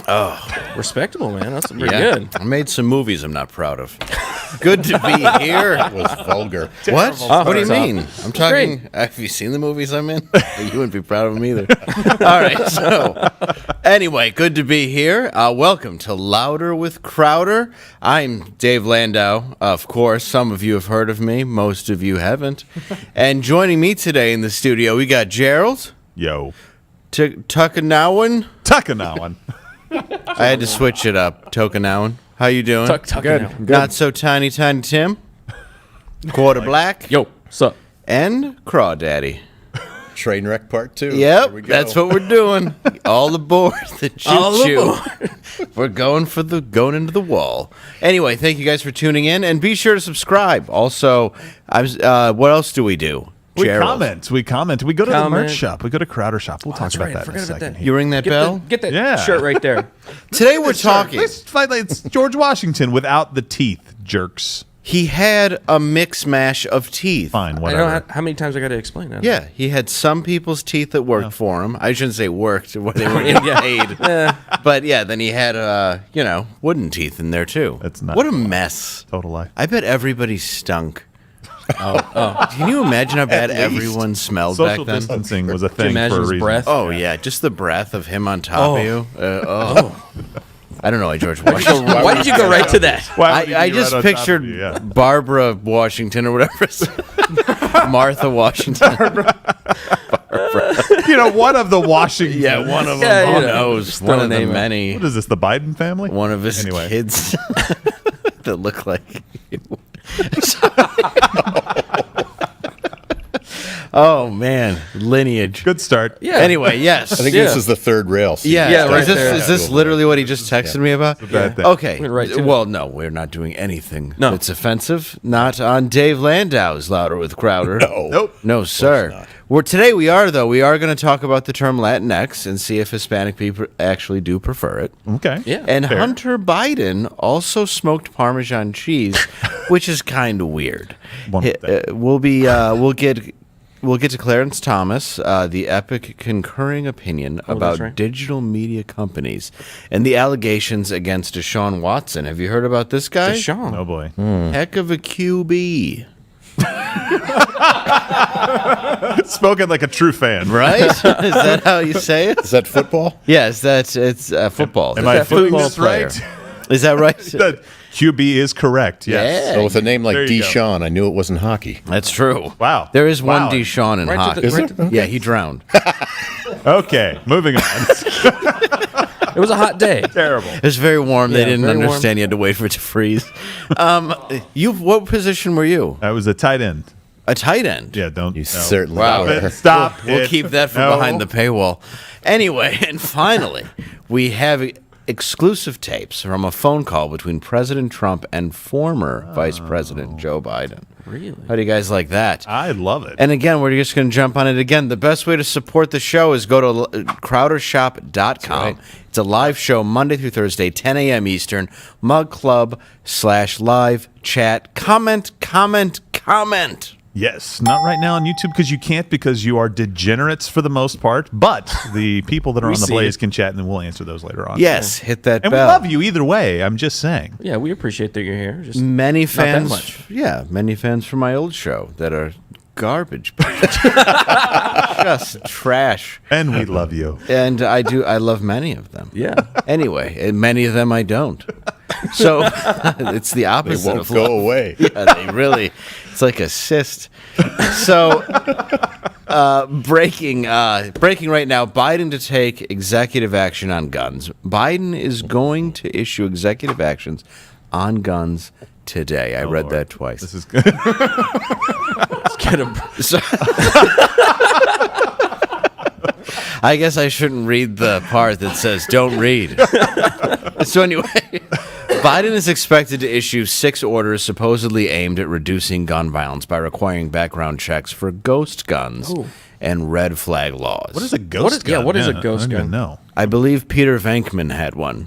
Oh, respectable, man. That's pretty good. I made some movies I'm not proud of. Good to be here. It was vulgar. What? Oh, What do you it's mean? I'm talking. great. Have you seen the movies I'm in? You wouldn't be proud of them either. All right. So, anyway, good to be here. Welcome to Louder with Crowder. I'm Dave Landau. Of course, some of you have heard of me. Most of you haven't. And joining me today in the studio, we got Gerald. Yo. Tuckanawan. Tuckanawan. I had to switch it up. Tokanawan. How you doing? Good. Not so tiny Tim. Quarter black. Yo, what's up? And Crawdaddy. Trainwreck Part 2. Yep, Here we go. that's what we're doing. All aboard the choo-choo. We're going into the wall. Anyway, thank you guys for tuning in, and be sure to subscribe. Also, what else do we do? We Gerald? comment. We go to the Comment. merch shop. We go to Crowder Shop. We'll talk about that in a second. You ring that bell? Get that Yeah. shirt right there. Today we're talking. It's George Washington without the teeth, jerks. He had a mix mash of teeth. Fine, I whatever. don't how many times I got to explain that? Yeah, he had some people's teeth that worked for him. I shouldn't say worked, when they were getting paid. But yeah, then he had, wooden teeth in there too. That's not What a mess. Total lie. I bet everybody stunk. Can you imagine how bad everyone smelled Social back then? distancing was a Can you thing imagine for a his reason. breath? Oh yeah, just the breath of him on top of you. I don't know why George Washington. Why did you go right to that? Why would he I be just right on top of pictured you? Yeah. Barbara Washington or whatever. Martha Washington. One of the Washingtons. Yeah, one of them. Yeah, Who you know, knows? just One throw of a the name out. many. What is this, the Biden family? One of his Anyway. kids that look like you. Oh man, lineage. Good start. Yeah. Anyway, yes. I think Yeah. this is the third rail. So Yeah, Yeah, right is this, there. is this literally what he just texted me about? bad thing. Okay. Went right to it. Well, no, we're not doing anything No. that's offensive. Not on Dave Landau's Louder with Crowder. No. Nope. No, sir. Today we are going to talk about the term Latinx and see if Hispanic people actually do prefer it. Okay. Yeah. And Fair. Hunter Biden also smoked Parmesan cheese, which is kind of weird. One would think. We'll get to Clarence Thomas, the epic concurring opinion about right. digital media companies and the allegations against Deshaun Watson. Have you heard about this guy? Deshaun. Oh boy. Heck of a QB, Spoken like a true fan. right? Is that how you say it? Is that football? Yes, it's football. Am I It's a doing football this right? Is that right? That QB is correct. Yes. Yeah. So with a name like There you go. Deshaun, I knew it wasn't hockey. That's true. Wow. There is one Wow. Deshaun in Right to hockey. the- Is right there? to- Yeah, he drowned. Okay. Moving on. It was a hot day. Terrible. It was very warm. They Yeah, didn't very warm. understand. You had to wait for it to freeze. What position were you? That was a tight end. A tight end. Yeah. Don't. You no. certainly Wow. were. Stop. We'll it. keep that from No. behind the paywall. Anyway, and finally, we have exclusive tapes from a phone call between President Trump and former Vice President Joe Biden. Really? How do you guys like that? I love it. And again, we're just going to jump on it again. The best way to support the show is go to crowdershop.com. right. It's a live show Monday through Thursday, 10 a.m. Eastern. Mug Club /live chat. Comment. Yes, not right now on YouTube because you are degenerates for the most part. But the people that are on the see Blaze it. can chat, and then we'll answer those later on. Yes, hit that and bell. we love you either way. I'm just saying. Yeah, we appreciate that you're here. Just Many that fans, much. yeah, many fans from my old show that are garbage, just trash. And we love you. And I love many of them. yeah. Anyway, and many of them I don't. So it's the They opposite won't of go love. away. Yeah, they really. It's like a cyst. So breaking right now. Biden to take executive action on guns. Biden is going to issue executive actions on guns today. I read Lord. that twice. This is good. Let's get him. So, I guess I shouldn't read the part that says don't read. So anyway, Biden is expected to issue 6 orders supposedly aimed at reducing gun violence by requiring background checks for ghost guns Ooh. and red flag laws. What is a ghost gun? what is a ghost I don't gun? even know. I believe Peter Venkman had one.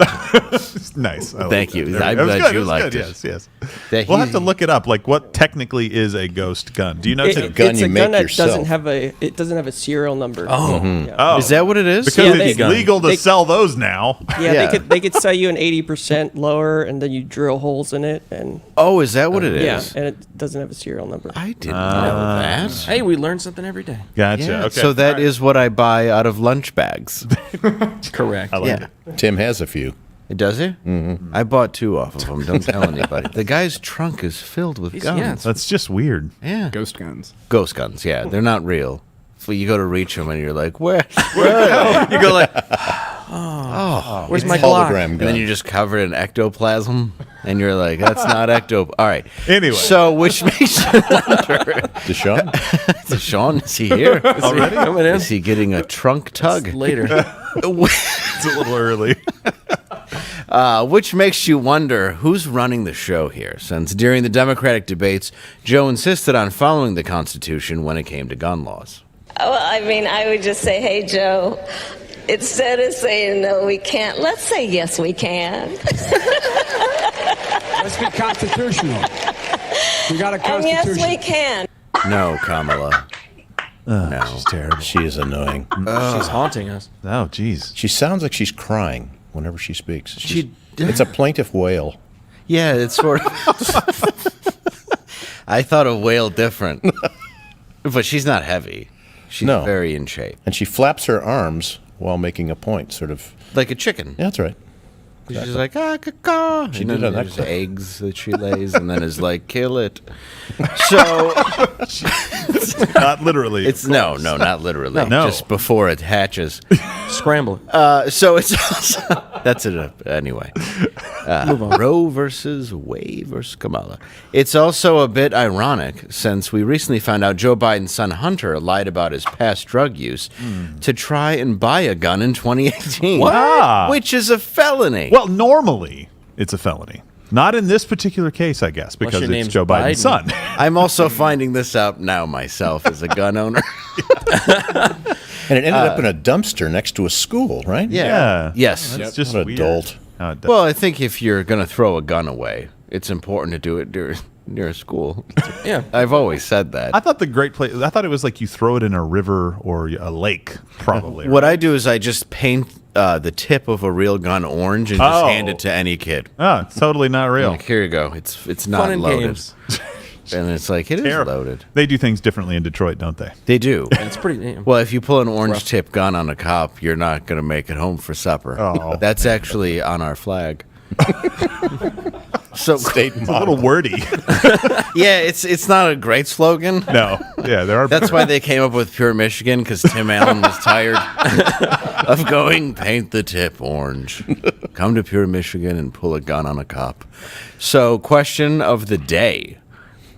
Nice. I like Thank that. you. There we I'm go. It was glad good. you It was liked good. it. Yes. that We'll have to look it up. Like, what technically is a ghost gun? Do you know? a gun it's you a make gun that yourself. doesn't have a serial number. Oh. Yeah. Oh, Is that what it is? because Yeah, it's they- legal to they- sell those now. Yeah, Yeah. they could sell you an 80% lower, and then you drill holes in it, and Oh, is that what it is? yeah, and it doesn't have a serial number. I didn't know that. Hey, we learn something every day. Gotcha. Yeah, Okay. so that is what I buy out of lunch bags. Correct. I like Yeah. it. Tim has a few. Does he? Mm-hmm. I bought 2 off of him. Don't tell anybody. The guy's trunk is filled with guns. yeah. That's just weird. Yeah. Ghost guns. Ghost guns, yeah. They're not real. So you go to reach them and you're like, where are they? You go like, Where's my Glock? Hologram and gun. then you just cover it in ectoplasm and you're like, that's not ecto. All right. Anyway. So, which makes you wonder, Deshaun? Deshaun, is he here? Already? Coming in? Is he getting a trunk tug? Later. It's a little early. Which makes you wonder who's running the show here, since during the Democratic debates, Joe insisted on following the Constitution when it came to gun laws. Well, I mean, I would just say, hey, Joe, instead of saying no, we can't, let's say yes, we can. Let's be constitutional. We got a And yes, constitution. we can. No, Kamala. No. She's terrible. She is annoying. She's haunting us. Oh, geez. She sounds like she's crying whenever she speaks. She- It's a plaintive wail. Yeah, it's sort of. I thought a whale different. But she's not heavy. She's No. very in shape. And she flaps her arms while making a point, sort of. Like a chicken. Yeah, that's right. She's like, ah, caw. She And did then an there's excellent- eggs that she lays and then is like, kill it. So. Not literally. It's no, not literally. No. Just before it hatches. Scramble it. So it's also, that's it. Anyway, Move on. Roe versus Wade versus Kamala. It's also a bit ironic since we recently found out Joe Biden's son Hunter lied about his past drug use to try and buy a gun in 2018, What? which is a felony. Well, normally it's a felony. Not in this particular case, I guess, because your it's name's Joe Biden's Biden. son. I'm also finding this out now myself as a gun owner. And it ended up in a dumpster next to a school, right? Yeah. Yes. It's just What a weird. dolt. How it does. Well, I think if you're going to throw a gun away, it's important to do it near a school. Yeah. I've always said that. I thought the great place, I thought it was like you throw it in a river or a lake, probably. What I do is I just paint the tip of a real gun orange and just Oh. hand it to any kid. Oh, it's totally not real. Like, here you go. It's Fun not and loaded. games. And it's like, it is Terrible. loaded. They do things differently in Detroit, don't they? They do. It's pretty. Yeah. Well, if you pull an orange tip gun on a cop, you're not going to make it home for supper. Oh, That's actually on our flag. So State It's a little wordy. yeah, it's not a great slogan. No. Yeah, there are. That's why they came up with Pure Michigan, because Tim Allen was tired of going paint the tip orange. Come to Pure Michigan and pull a gun on a cop. So, question of the day.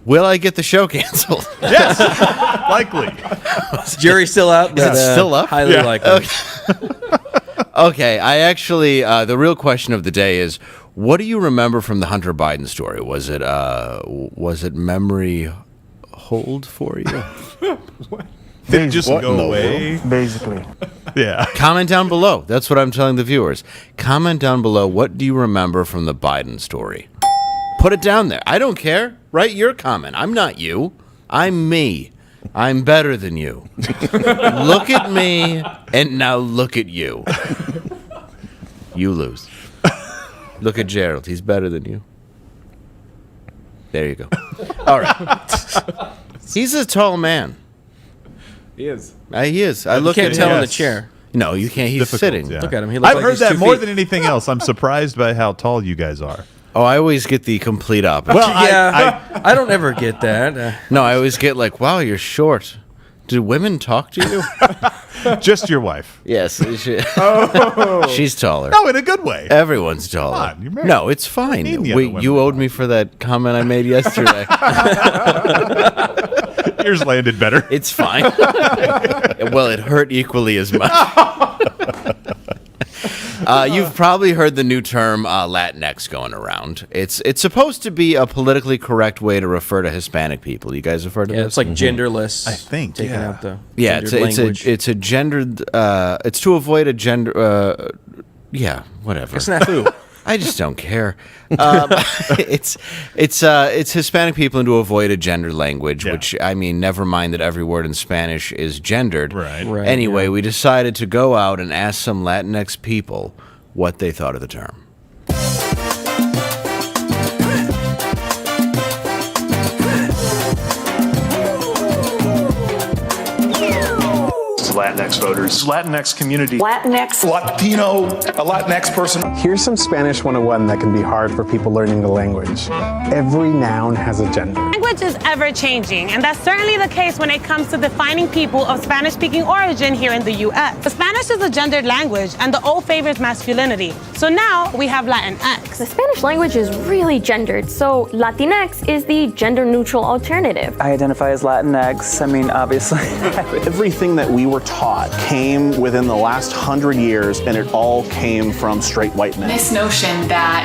Will I get the show canceled? Yes. Likely. Jury's still out. But, it still up? Highly Yeah. likely. Okay, I actually, the real question of the day is, what do you remember from the Hunter Biden story? Was it memory hold for you? Did it just What in go the away? Basically. Yeah. Comment down below. That's what I'm telling the viewers. Comment down below. What do you remember from the Biden story? Put it down there. I don't care. Write your comment. I'm not you. I'm me. I'm better than you. Look at me, and now look at you. You lose. Look at Gerald. He's better than you. There you go. All right. He's a tall man. He is. He is. I You look can't at tell him. in the Yes. chair. No, you can't. He's Difficult, sitting. yeah. Look at him. He looks I've like heard he's that 2 more feet. than anything else. I'm surprised by how tall you guys are. Oh, I always get the complete opposite. Well, Yeah, I don't ever get that. No, I always get like, wow, you're short. Do women talk to you? just your wife. Yes. She's taller. No, in a good way. Everyone's taller. Come on, you're married. No, it's fine. What do you mean the other women You are owed me for that comment I made yesterday. Yours landed better. It's fine. Well, it hurt equally as much. You've probably heard the new term Latinx going around. It's supposed to be a politically correct way to refer to Hispanic people. You guys have heard of Yeah, this? it's like genderless. I think, taking yeah. out the Yeah, gendered language. it's a gendered. It's to avoid a gender. Yeah, whatever. A snafu. I just don't care. It's Hispanic people to avoid a gendered language, which, I mean, never mind that every word in Spanish is gendered. Right. Anyway, we decided to go out and ask some Latinx people what they thought of the term. Latinx voters. Latinx community. Latinx. Latino. A Latinx person. Here's some Spanish 101 that can be hard for people learning the language. Every noun has a gender. Language is ever-changing, and that's certainly the case when it comes to defining people of Spanish-speaking origin here in the U.S. Spanish is a gendered language, and the old favors masculinity. So now we have Latinx. The Spanish language is really gendered, so Latinx is the gender-neutral alternative. I identify as Latinx. I mean, obviously. Everything that we were taught came within the last 100 years, and it all came from straight white men. This notion that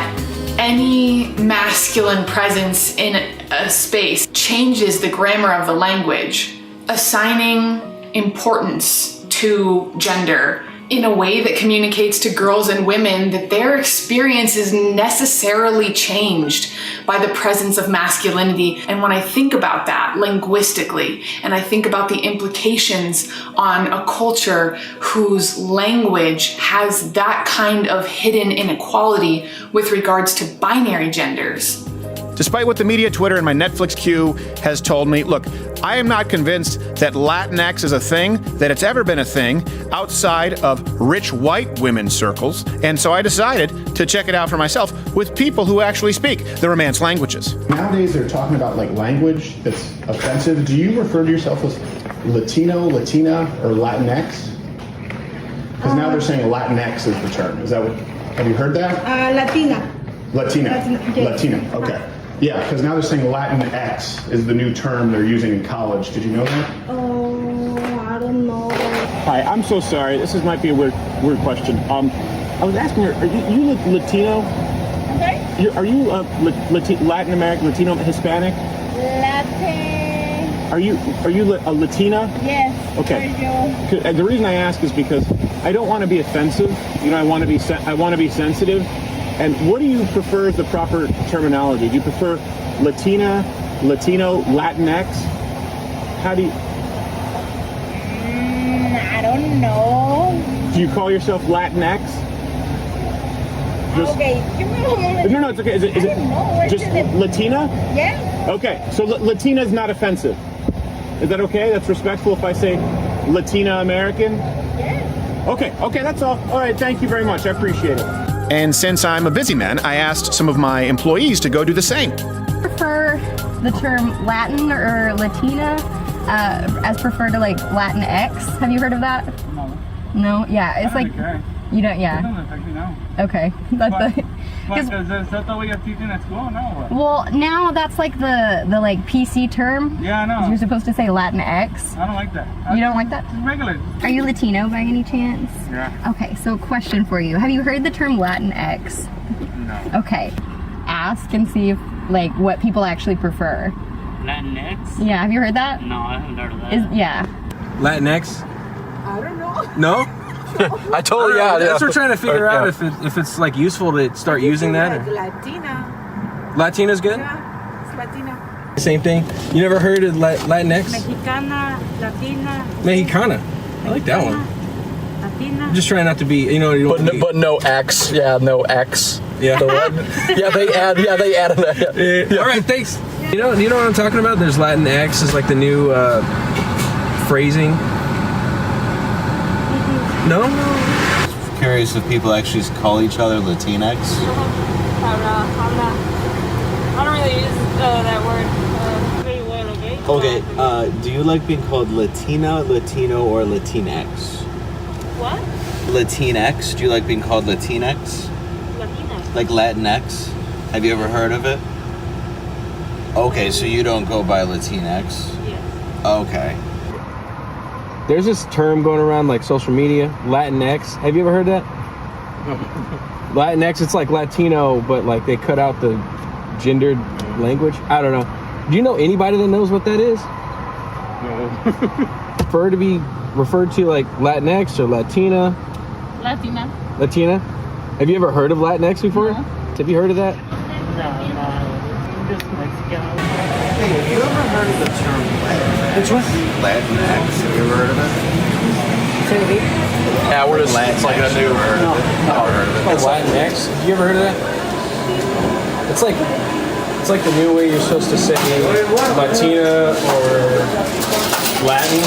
any masculine presence in a space changes the grammar of the language, assigning importance to gender in a way that communicates to girls and women that their experience is necessarily changed by the presence of masculinity. And when I think about that linguistically, and I think about the implications on a culture whose language has that kind of hidden inequality with regards to binary genders. Despite what the media, Twitter, and my Netflix queue has told me, look, I am not convinced that Latinx is a thing, that it's ever been a thing outside of rich white women's circles, and so I decided to check it out for myself with people who actually speak the Romance languages. Nowadays, they're talking about like language that's offensive. Do you refer to yourself as Latino, Latina, or Latinx? Because now they're saying Latinx is the term. Is that what? Have you heard that? Latina. Latina. Yes. Latina. Okay. Yeah, because now they're saying Latinx is the new term they're using in college. Did you know that? Oh, I don't know. Hi, I'm so sorry. This might be a weird question. I was asking her, are you Latino? Okay. Are you Latin American, Latino, Hispanic? Latin. Are you a Latina? Yes. Okay. And the reason I ask is because I don't want to be offensive. You know, I want to be sensitive. And what do you prefer as the proper terminology? Do you prefer Latina, Latino, Latinx? How do you... I don't know. Do you call yourself Latinx? Okay, give me a moment. No, it's okay. Is it just Latina? Yeah. Okay, so Latina is not offensive. Is that okay? That's respectful if I say Latina American? Yeah. Okay, that's all. All right, thank you very much. I appreciate it. And since I'm a busy man, I asked some of my employees to go do the same. Prefer the term Latin or Latina as preferred to like Latinx. Have you heard of that? No. No? Yeah, it's like you don't. Yeah. It doesn't affect me now. Okay. That's Is that the way you're teaching at school? No. Well, now that's like the like PC term. Yeah, I know. You're supposed to say Latinx. I don't like that. You don't like that? It's regular. Are you Latino by any chance? Yeah. Okay, so question for you. Have you heard the term Latinx? No. Okay. Ask and see if like what people actually prefer. Latinx? Yeah, have you heard that? No, I haven't heard of that. Yeah. Latinx? I don't know. No? I totally That's what we're trying to figure out if it's like useful to start using that. Or... Latina. Latina's good? Yeah, it's Latina. Same thing. You never heard of Latinx? Mexicana, Latina. Mexicana. I like that one. Latina. I'm just trying not to be, you know. But no X. Yeah, no X. Yeah. They added that. Yeah. All right, thanks. You know what I'm talking about? There's Latinx is like the new phrasing. No? Curious if people actually call each other Latinx. I don't really use that word very well, okay? Do you like being called Latina, Latino, or Latinx? What? Latinx? Do you like being called Latinx? Latinx. Like Latinx? Have you ever heard of it? Okay, so you don't go by Latinx? Yes. Okay. There's this term going around like social media, Latinx. Have you ever heard that? Latinx, it's like Latino, but like they cut out the gendered language. I don't know. Do you know anybody that knows what that is? No. Prefer to be referred to like Latinx or Latina? Latina. Latina? Have you ever heard of Latinx before? No. Have you heard of that? No, just Mexican. Hey, have you ever heard of the term Latinx? Which one? Latinx. Have you ever heard of it? Yeah, we're just it's like a new. No. Heard of it. It's like Latinx. Have you ever heard of that? It's like the new way you're supposed to say Latina or Latin.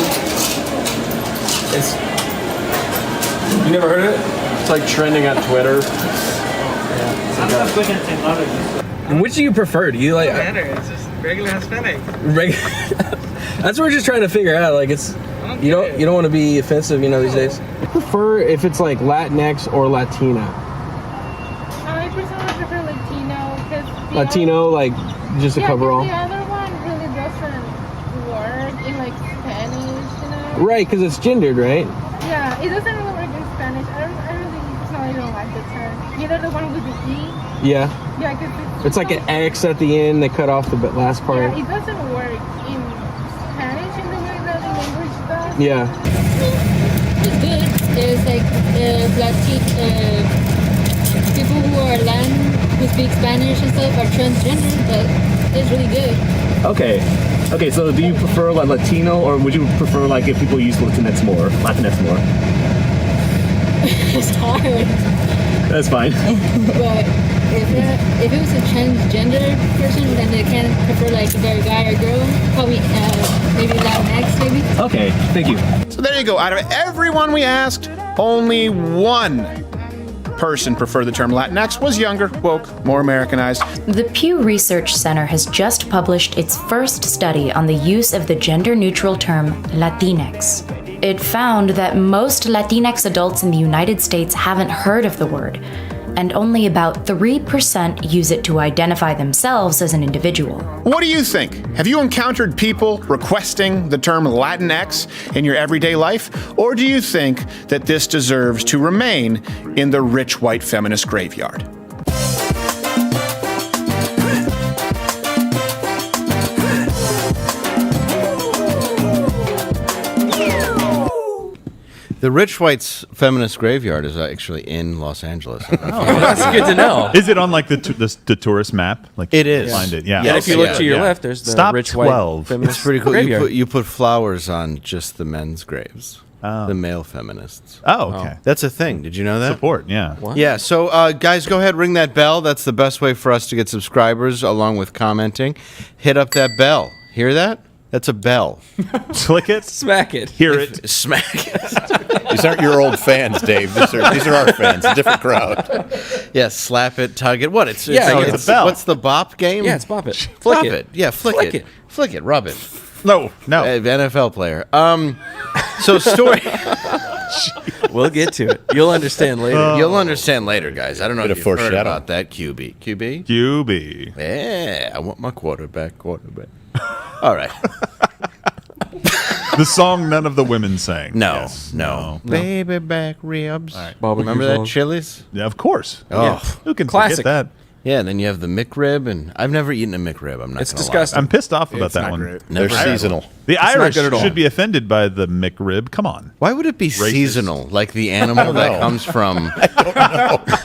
You never heard of it? It's like trending on Twitter. I'm not good at technology. And which do you prefer? Do you like? It doesn't matter. It's just regular Hispanic. That's what we're just trying to figure out. Like you don't want to be offensive, these days. I prefer if it's like Latinx or Latina. I personally prefer Latino because Latino, like just a coverall. The other one really doesn't work in like Spanish, Right, because it's gendered, right? Yeah, it doesn't really work in Spanish. I really personally don't like the term. Either the one with the E. Yeah. Yeah, because It's like an X at the end. They cut off the last part. Yeah, it doesn't work in Spanish in the way that the language does. Yeah. It's good. There's like people who are Latin who speak Spanish and stuff are transgender, but it's really good. Okay, so do you prefer like Latino, or would you prefer like if people use Latinx more? It's hard. That's fine. But if it was a transgender person, then they can prefer like if they're a guy or girl, probably maybe Latinx maybe. Okay, thank you. So there you go. Out of everyone we asked, only one person preferred the term Latinx, was younger, woke, more Americanized. The Pew Research Center has just published its first study on the use of the gender-neutral term Latinx. It found that most Latinx adults in the United States haven't heard of the word, and only about 3% use it to identify themselves as an individual. What do you think? Have you encountered people requesting the term Latinx in your everyday life? Or do you think that this deserves to remain in the rich white feminist graveyard? The rich white's feminist graveyard is actually in Los Angeles. That's good to know. Is it on like the tourist map? Like it is. Find it. Yeah. And if you look to your left, there's the Stop rich 12. white feminist It's pretty cool. graveyard. You put flowers on just the men's graves. The male feminists. Oh, okay. That's a thing. Did you know that? Support, yeah. What? Yeah, so guys, go ahead, ring that bell. That's the best way for us to get subscribers along with commenting. Hit up that bell. Hear that? That's a bell. Click it. Smack it. Hear it. Smack it. These aren't your old fans, Dave. These are our fans. A different crowd. Yeah, slap it, tug it. What? It's a bell. What's the bop game? Yeah, it's bop it. Flick Bop it. Yeah, flick it. Flick it. Rub it. No. NFL player. So story. We'll get to it. You'll understand later. You'll understand later, guys. I don't know Bit if of you've heard foreshadow. about that. QB. QB. Yeah, I want my quarterback. All right. The song none of the women sang. No. Baby back ribs. All right. Remember that Chili's? Yeah, of course. Oh, Yeah. Who can Classic. forget that? Yeah, and then you have the McRib, and I've never eaten a McRib. I'm not. It's gonna disgusting. I'm pissed off about It's that not one. great. They're Never had seasonal. The not Irish good at all. should be offended by the McRib. Come on. Why would it be seasonal? Like the animal that know. comes from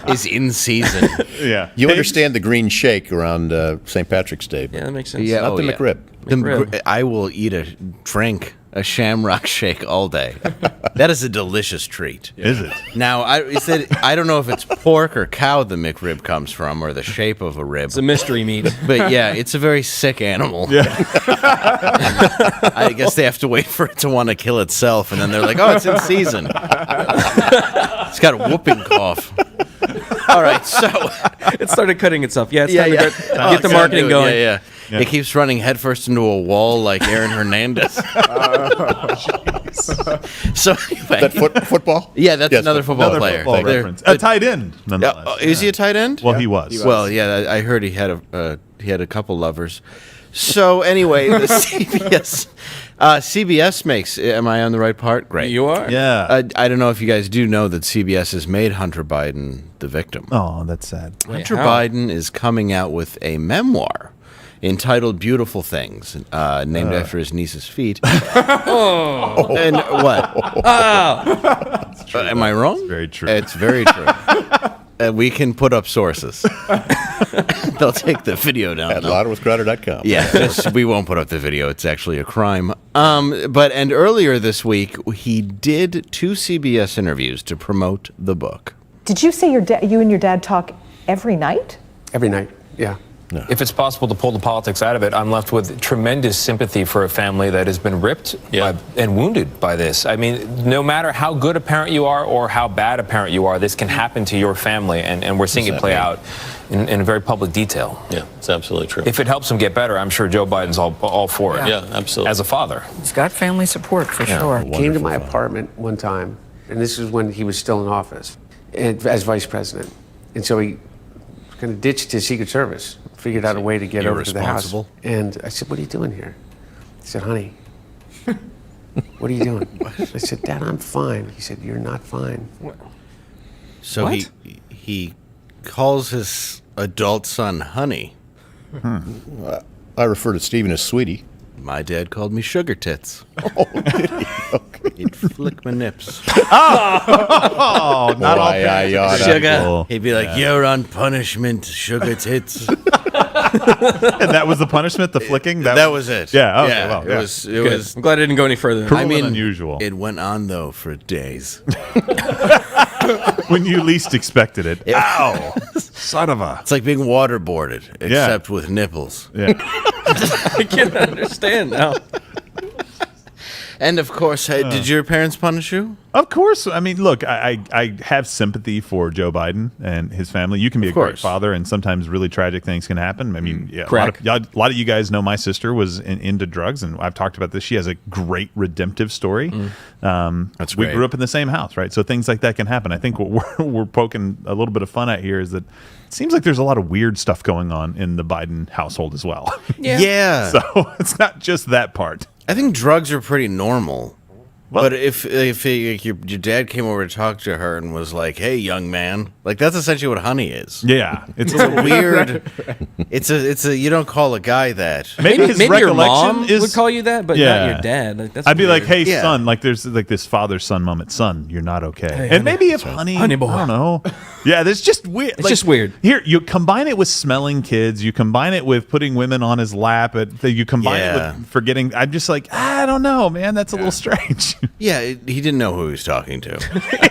is in season. Yeah. You Pigs? understand the green shake around St. Patrick's Day. but Yeah, that makes sense. Yeah, Not the yeah. McRib. I will eat a shamrock shake all day. That is a delicious treat. Is it? Now, I don't know if it's pork or cow the McRib comes from, or the shape of a rib. It's a mystery meat. But yeah, it's a very sick animal. Yeah. I guess they have to wait for it to want to kill itself, and then they're like, "Oh, it's in season." It's got a whooping cough. All right, so It started cutting itself. Yeah, it's time to get the it's marketing time to do it. going. Yeah. It keeps running headfirst into a wall like Aaron Hernandez. So anyway, That football? yeah, that's Yes, another football Another player. football They're- reference. A tight end, nonetheless. Is he a tight end? Well, he was. Well, yeah, I heard he had a couple lovers. So anyway, the CBS makes. Am I on the right part? Great. You are. Yeah. I don't know if you guys do know that CBS has made Hunter Biden the victim. Oh, that's sad. Hunter how? Biden is coming out with a memoir entitled "Beautiful Things," named after his niece's feet. Oh. And what? Oh. Am I wrong? Very true. It's very true. we can put up sources. They'll take the video down. At louderwithcrowder.com. Yeah, we won't put up the video. It's actually a crime. And earlier this week, he did 2 CBS interviews to promote the book. Did you say you and your dad talk every night? Every night, yeah. No. If it's possible to pull the politics out of it, I'm left with tremendous sympathy for a family that has been ripped and wounded by this. I mean, no matter how good a parent you are or how bad a parent you are, this can happen to your family, and we're seeing it play out in very public detail. Yeah, it's absolutely true. If it helps him get better, I'm sure Joe Biden's all for it. Yeah, absolutely. As a father. He's got family support for sure. He came to my apartment one time, and this is when he was still in office as vice president. And so he kind of ditched his Secret Service, figured out a way to get over to the house. And I said, "What are you doing here?" He said, "Honey, what are you doing?" I said, "Dad, I'm fine." He said, "You're not fine." So he calls his adult son honey. I refer to Stephen as sweetie. My dad called me sugar tits. Oh, did he? Okay. He'd flick my nips. Oh, not all parents. Sugar. He'd be like, "You're on punishment, sugar tits." And that was the punishment, the flicking? That was it. Yeah, okay, yeah. well, It was. Good. I'm glad I didn't go any further. Cruel and unusual. It went on though for days. When you least expected it. Ow! Son of a. It's like being waterboarded, except with nipples. Yeah. I can't understand now. And of course, did your parents punish you? Of course. I mean, look, I have sympathy for Joe Biden and his family. You can be a great father, and sometimes really tragic things can happen. I mean, yeah, a lot of you guys know my sister was into drugs, and I've talked about this. She has a great redemptive story. That's we great. grew up in the same house, right? So things like that can happen. I think what we're poking a little bit of fun at here is that it seems like there's a lot of weird stuff going on in the Biden household as well. Yeah. So it's not just that part. I think drugs are pretty normal. But if your dad came over to talk to her and was like, "Hey, young man," like that's essentially what honey is. Yeah, it's a weird. It's a you don't call a guy that. Maybe your mom would call you that, but not your dad. Like, that's I'd be weird. like, "Hey, son," like there's like this father-son moment. Son, you're not okay. Hey, and maybe if honey boy. I don't know. Yeah, that's just weird. It's just weird. Here, you combine it with smelling kids. You combine it with putting women on his lap. You combine it with forgetting. I'm just like, I don't know, man. That's a little strange. Yeah, he didn't know who he was talking to.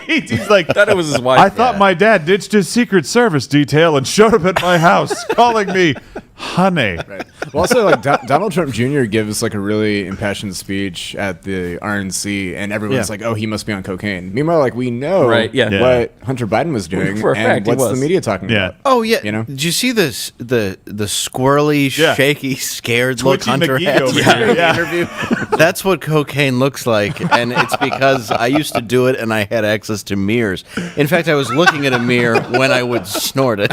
He's like, thought it was his wife. I thought my dad ditched his Secret Service detail and showed up at my house calling me honey. Right. Well, also, like Donald Trump Jr. gives like a really impassioned speech at the RNC, and everyone's like, "Oh, he must be on cocaine." Meanwhile, like we know what Hunter Biden was doing, For a fact, and what's the media talking about? Oh yeah, you know. Did you see this? The squirrely, shaky, scared look Twitchy Hunter McGee had over during here. the interview? That's what cocaine looks like, and it's because I used to do it, and I had access to mirrors. In fact, I was looking at a mirror when I would snort it.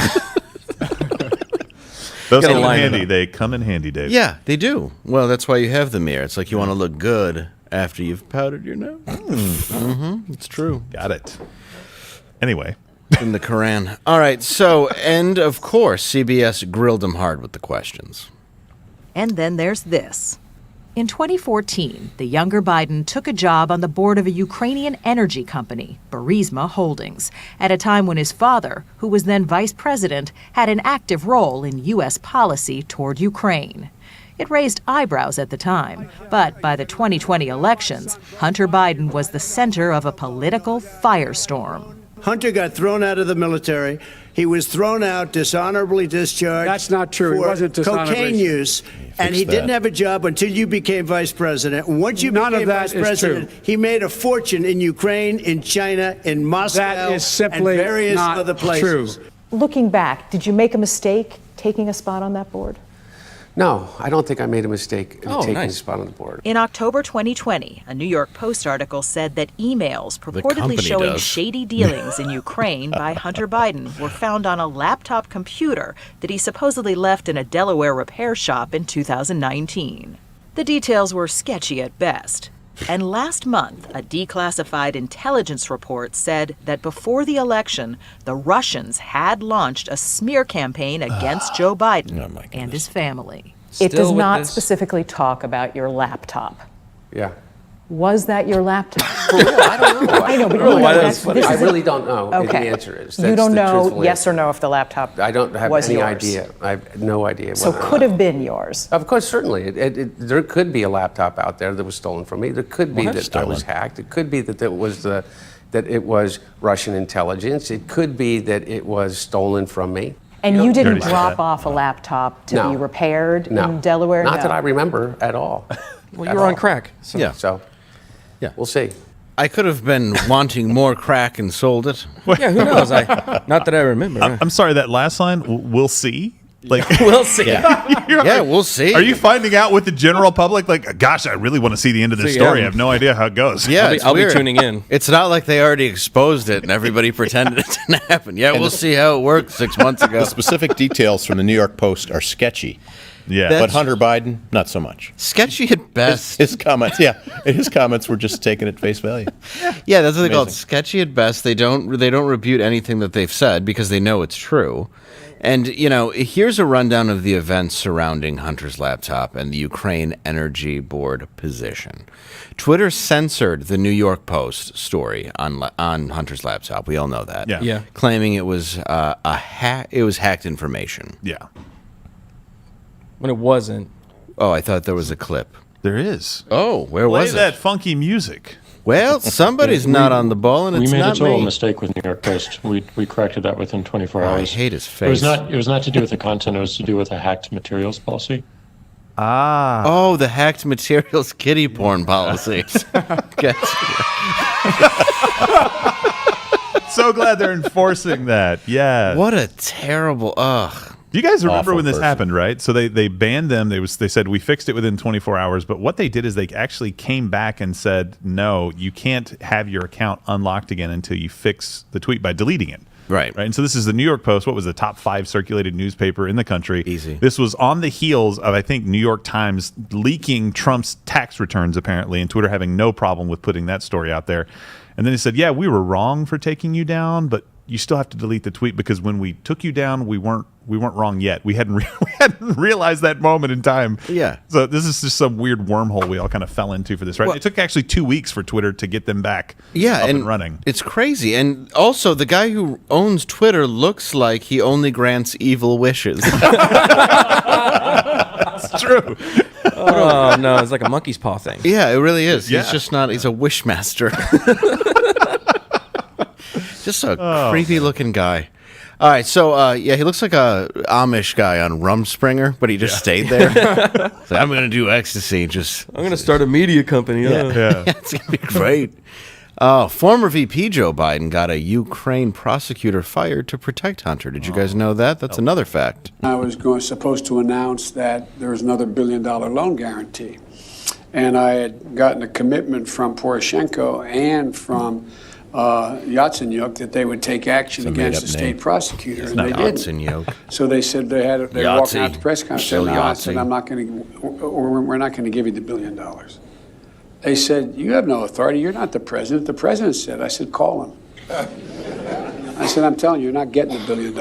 Those come in handy. They come in handy, Dave. Yeah, they do. Well, that's why you have the mirror. It's like you want to look good after you've powdered your nose. It's true. Got it. Anyway. In the Quran. All right, so, and of course, CBS grilled him hard with the questions. And then there's this. In 2014, the younger Biden took a job on the board of a Ukrainian energy company, Burisma Holdings, at a time when his father, who was then vice president, had an active role in U.S. policy toward Ukraine. It raised eyebrows at the time, but by the 2020 elections, Hunter Biden was the center of a political firestorm. Hunter got thrown out of the military. He was thrown out, dishonorably discharged. That's not true. He For wasn't dishonorably. cocaine use, and he didn't have a job until you became vice president. And once you became vice president, he made a fortune in Ukraine, in China, in Moscow, That is simply and various not other places. true. Looking back, did you make a mistake taking a spot on that board? No, I don't think I made a mistake in taking a nice. spot on the board. In October 2020, a New York Post article said that emails purportedly company showing does. shady dealings in Ukraine by Hunter Biden were found on a laptop computer that he supposedly left in a Delaware repair shop in 2019. The details were sketchy at best. And last month, a declassified intelligence report said that before the election, the Russians had launched a smear campaign against Joe Biden and his family. It does not specifically talk about your laptop. Yeah. Was that your laptop? For real, I don't know. I know, but really, I really don't know. Okay. The answer is. You don't the know truthful yes answer. or no if the laptop I don't have was any yours. idea. I have no idea. So whether or could not. have been yours. Of course, certainly. There could be a laptop out there that was stolen from me. There could be that I was hacked. It could be that it was Russian intelligence. It could be that it was stolen from me. And you didn't drop off a laptop to be repaired in Delaware? Not that I remember at all. Well, you were on crack. So. Yeah. So, yeah, we'll see. I could have been wanting more crack and sold it. Yeah, who knows? Not that I remember. I'm sorry, that last line, we'll see. Like we'll see. Yeah, we'll see. Are you finding out with the general public? Like, gosh, I really want to see the end of this story. I have no idea how it goes. Yeah, I'll be tuning in. It's not like they already exposed it and everybody pretended it didn't happen. Yeah, we'll see how it worked 6 months ago. The specific details from the New York Post are sketchy. Yeah, but Hunter Biden, not so much. Sketchy at best. His comments, his comments were just taken at face value. Yeah, that's what they call it. Sketchy at best. They don't rebuke anything that they've said because they know it's true. And, here's a rundown of the events surrounding Hunter's laptop and the Ukraine Energy Board position. Twitter censored the New York Post story on Hunter's laptop. We all know that. Yeah. Claiming it was it was hacked information. Yeah. When it wasn't. Oh, I thought there was a clip. There is. Oh, where was it? Play that funky music. Well, somebody's not on the ball, and it's not me. We made a total mistake with New York Post. We corrected that within 24 hours. I hate his face. It was not to do with the content. It was to do with a hacked materials policy. Ah. Oh, the hacked materials kiddie porn policy. So glad they're enforcing that. Yeah. What a terrible. Ugh. You guys remember when this happened, right? So they banned them. They said we fixed it within 24 hours. But what they did is they actually came back and said, no, you can't have your account unlocked again until you fix the tweet by deleting it. Right. And so this is the New York Post. What was the top 5 circulated newspaper in the country? Easy. This was on the heels of, I think, New York Times leaking Trump's tax returns, apparently, and Twitter having no problem with putting that story out there. And then they said, yeah, we were wrong for taking you down, but you still have to delete the tweet because when we took you down, we weren't wrong yet. We hadn't realized that moment in time. Yeah. So this is just some weird wormhole we all kind of fell into for this, right? It took actually 2 weeks for Twitter to get them back up and running. It's crazy. And also, the guy who owns Twitter looks like he only grants evil wishes. It's true. Oh, no, it's like a monkey's paw thing. Yeah, it really is. Yeah. He's just not, he's a wish master. Just a creepy looking guy. All right, so he looks like a Amish guy on Rumspringer, but he just stayed there. So I'm going to do ecstasy. I'm going to start a media company. Yeah, it's going to be great. Former VP Joe Biden got a Ukraine prosecutor fired to protect Hunter. Did you guys know that? That's another fact. I was supposed to announce that there was another $1 billion loan guarantee. And I had gotten a commitment from Poroshenko and from Yatsenyuk that they would take action against the state prosecutor, and they didn't. So they said they were walking out the press conference. I said, we're not going to give you the $1 billion. They said, you have no authority. You're not the president. The president said. I said, call him. I said, I'm telling you, you're not getting the $1 billion.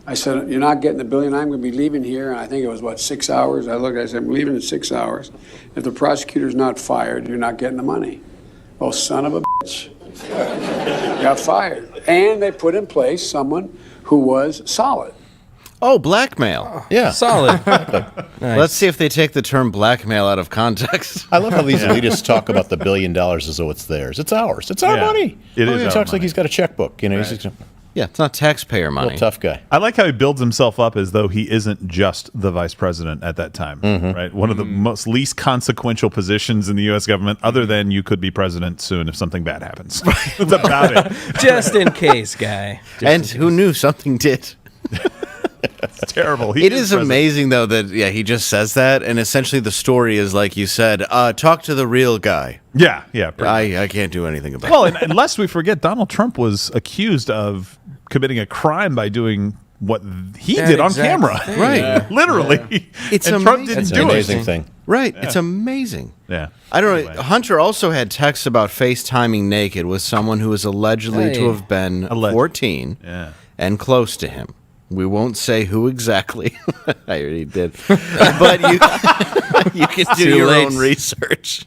I said, you're not getting the $1 billion. I'm going to be leaving here. And I think it was 6 hours. I said, I'm leaving in 6 hours. If the prosecutor's not fired, you're not getting the money. Oh, son of a bitch. Got fired. And they put in place someone who was solid. Oh, blackmail. Yeah. Solid. Nice. Let's see if they take the term blackmail out of context. I love how these elitists talk about the $1 billion as though it's theirs. It's ours. It's our money. It is He our talks money. like he's got a checkbook. Yeah, it's not taxpayer money. Real tough guy. I like how he builds himself up as though he isn't just the vice president at that time, right? One of the most least consequential positions in the U.S. government, other than you could be president soon if something bad happens. That's about it. Just in case, guy. And who knew something did? It's terrible. It is amazing, though, that he just says that, and essentially the story is, like you said, talk to the real guy. Yeah. I can't do anything about it. Well, and lest we forget, Donald Trump was accused of committing a crime by doing what he did on camera. Right. Yeah. Literally. Yeah. It's and Trump didn't do it. Amazing thing. Right. Yeah. It's amazing. Yeah. I don't know. Hunter also had texts about FaceTiming naked with someone who is allegedly to have been 14 and close to him. We won't say who exactly. I already did. But you can do your own research.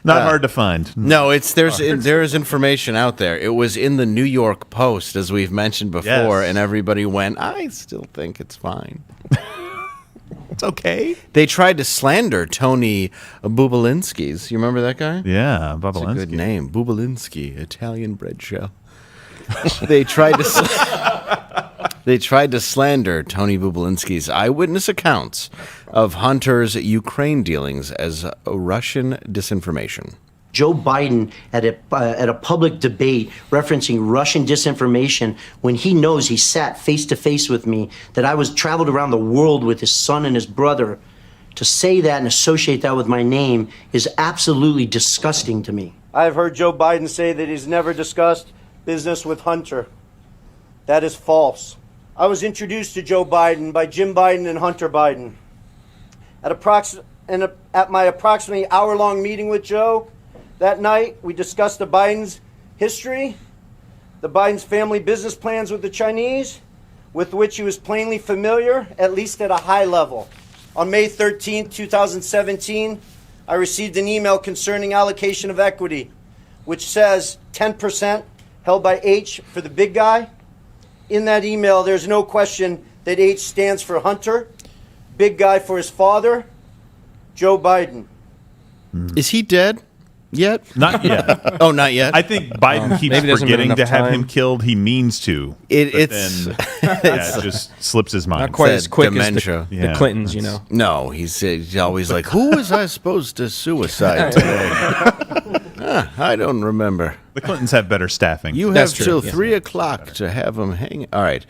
Not hard to find. No, there is information out there. It was in the New York Post, as we've mentioned before, and everybody went, I still think it's fine. It's okay. They tried to slander Tony Bubalinski's. You remember that guy? Yeah, Bubalinski. That's a good name. Bubalinski, Italian bread shell. They tried to slander Tony Bubalinski's eyewitness accounts of Hunter's Ukraine dealings as Russian disinformation. Joe Biden at a public debate referencing Russian disinformation when he knows he sat face to face with me, that I traveled around the world with his son and his brother. To say that and associate that with my name is absolutely disgusting to me. I've heard Joe Biden say that he's never discussed business with Hunter. That is false. I was introduced to Joe Biden by Jim Biden and Hunter Biden. At my approximately hour-long meeting with Joe, that night, we discussed the Biden's history, the Biden's family business plans with the Chinese, with which he was plainly familiar, at least at a high level. On May 13, 2017, I received an email concerning allocation of equity, which says 10% held by H for the big guy. In that email, there's no question that H stands for Hunter, big guy for his father, Joe Biden. Is he dead? Yet? Not yet. Oh, not yet? I think Biden keeps forgetting to have him killed. He means to. It just slips his mind. Not quite as quick dementia. as the Clintons, you know. No, he's always like, who was I supposed to suicide today? I don't remember. The Clintons have better staffing. You have till 3 o'clock to have them hang. All right.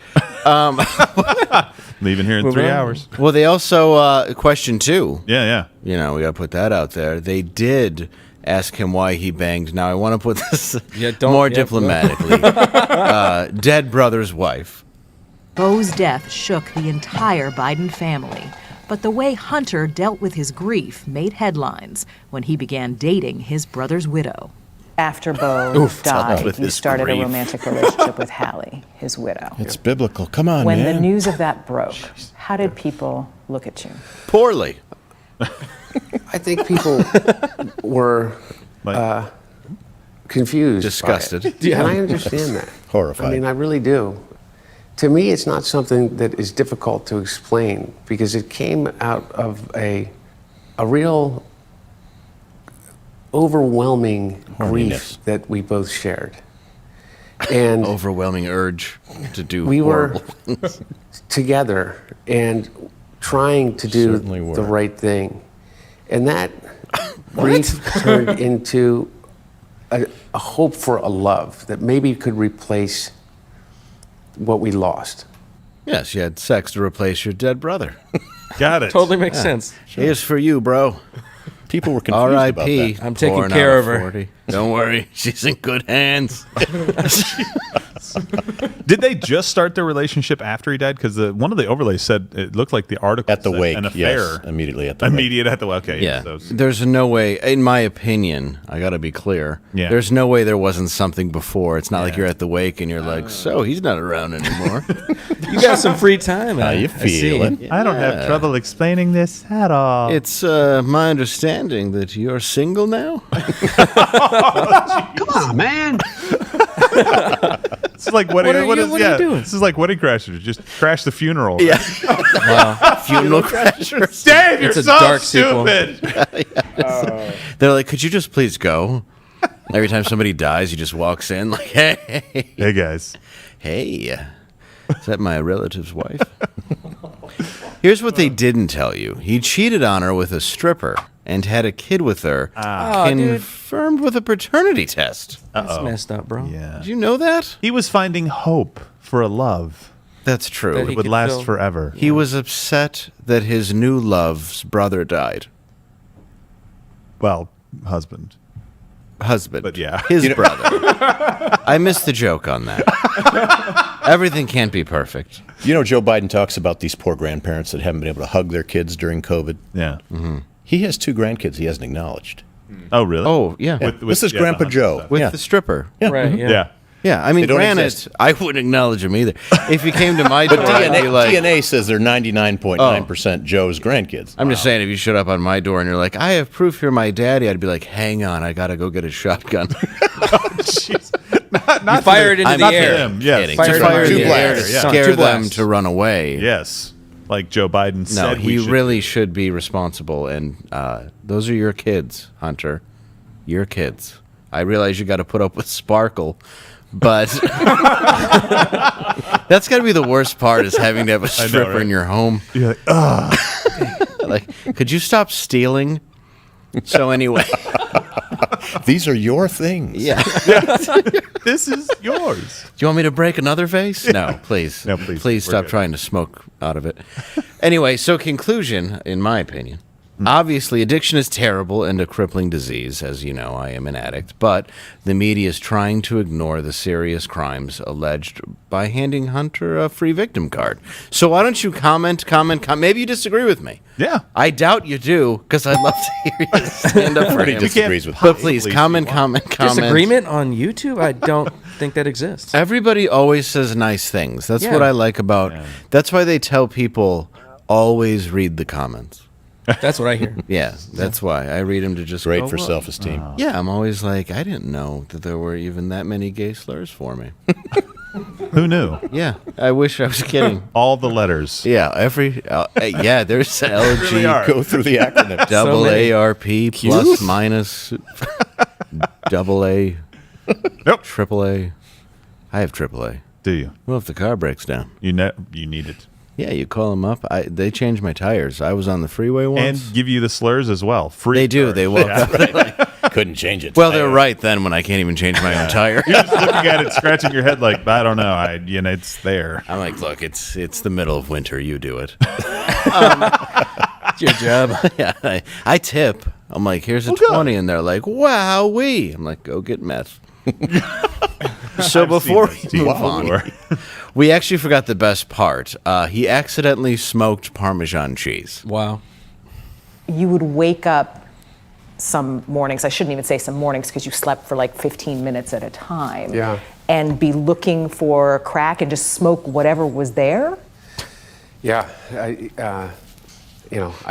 Leaving here in 3 hours. Well, they also, question 2. Yeah. You know, we got to put that out there. They did ask him why he banged. Now, I want to put this more diplomatically. Dead brother's wife. Bo's death shook the entire Biden family. But the way Hunter dealt with his grief made headlines when he began dating his brother's widow. After Bo died, you started a romantic relationship with Hallie, his widow. It's biblical. Come on, When man. the news of that broke, how did people look at you? Poorly. I think people were confused, disgusted. And I understand that. Horrified. I mean, I really do. To me, it's not something that is difficult to explain because it came out of a real overwhelming grief that we both shared. And overwhelming urge to do we horrible were things. together and trying to do the right thing. And that grief turned into a hope for a love that maybe could replace what we lost. Yes, you had sex to replace your dead brother. Got it. Totally makes sense. Sure. Here's for you, bro. People were confused about R.I.P. that. I'm taking care of her. 40. Don't worry, she's in good hands. Did they just start their relationship after he died? Because one of the overlays said it looked like the article at the said wake. an affair. Yes, immediately at the immediate at the wake. Okay, yeah. There's no way, in my opinion, I got to be clear. Yeah. There's no way there wasn't something before. It's not like you're at the wake and you're like, so he's not around anymore. You got some free time. How you feeling? I don't have trouble explaining this at all. It's my understanding that you're single now. Come on, man. It's like wedding. What are you doing? This is like Wedding Crashers. Just crash the funeral. Right? Yeah. Wow. Funeral Crashers. Dave, you're It's a so dark sequel. stupid. They're like, could you just please go? Every time somebody dies, he just walks in like, hey. Hey, guys. Hey. Is that my relative's wife? Here's what they didn't tell you. He cheated on her with a stripper and had a kid with her, confirmed with a paternity test. That's messed up, bro. Yeah. Did you know that? He was finding hope for a love That's true. That that would last forever. He was upset that his new love's brother died. Well, husband. But yeah. His brother. I missed the joke on that. Everything can't be perfect. You know, Joe Biden talks about these poor grandparents that haven't been able to hug their kids during COVID. Yeah. Mm-hmm. He has 2 grandkids he hasn't acknowledged. Oh, really? Oh, yeah. This is Grandpa Joe. With the stripper. Yeah. Right. Yeah. Yeah, I mean, granted, I wouldn't acknowledge him either. If he came to my door, I'd be like, DNA says they're 99.9% Joe's grandkids. I'm just saying, if you showed up on my door and you're like, I have proof you're my daddy, I'd be like, hang on, I gotta go get a shotgun. Not fire it into the air. Yes. Fire it into the air to scare them to run away. Yes. Like Joe Biden said. No, he really should be responsible. And those are your kids, Hunter. Your kids. I realize you got to put up with Sparkle, but that's got to be the worst part, is having to have a stripper in your home. You're like, ugh. Like, could you stop stealing? So anyway. These are your things. Yeah. This is yours. Do you want me to break another vase? No, please. No, please. Please stop trying to smoke out of it. Anyway, so conclusion, in my opinion. Obviously, addiction is terrible and a crippling disease. As you know, I am an addict. But the media is trying to ignore the serious crimes alleged by handing Hunter a free victim card. So why don't you comment? Maybe you disagree with me. Yeah. I doubt you do, because I'd love to hear you stand up for him. Disagrees with But please, comment. Disagreement on YouTube? I don't think that exists. Everybody always says nice things. That's what I like about... That's why they tell people, always read the comments. That's what I hear. Yeah, that's why. I read them to just Great go, for "Well." self-esteem. Yeah, I'm always like, I didn't know that there were even that many gay slurs for me. Who knew? Yeah, I wish I was kidding. All the letters. Yeah, there's LG. Really are. Go through the acronym. Double ARP plus minus double A. Nope. Triple A. I have triple A. Do you? Well, if the car breaks down. You need it. Yeah, you call them up. They changed my tires. I was on the freeway once. And give you the slurs as well. Free. They do. They walk up. Couldn't change it. Well, they're right then when I can't even change my own tire. You're just looking at it, scratching your head like, I don't know. It's there. I'm like, look, it's the middle of winter. You do it. It's your job. Yeah, I tip. I'm like, here's a 20, and they're like, wowee. I'm like, go get meth. So before we move on, we actually forgot the best part. He accidentally smoked Parmesan cheese. Wow. You would wake up some mornings, I shouldn't even say some mornings because you slept for like 15 minutes at a time. Yeah. And be looking for crack and just smoke whatever was there? Yeah. I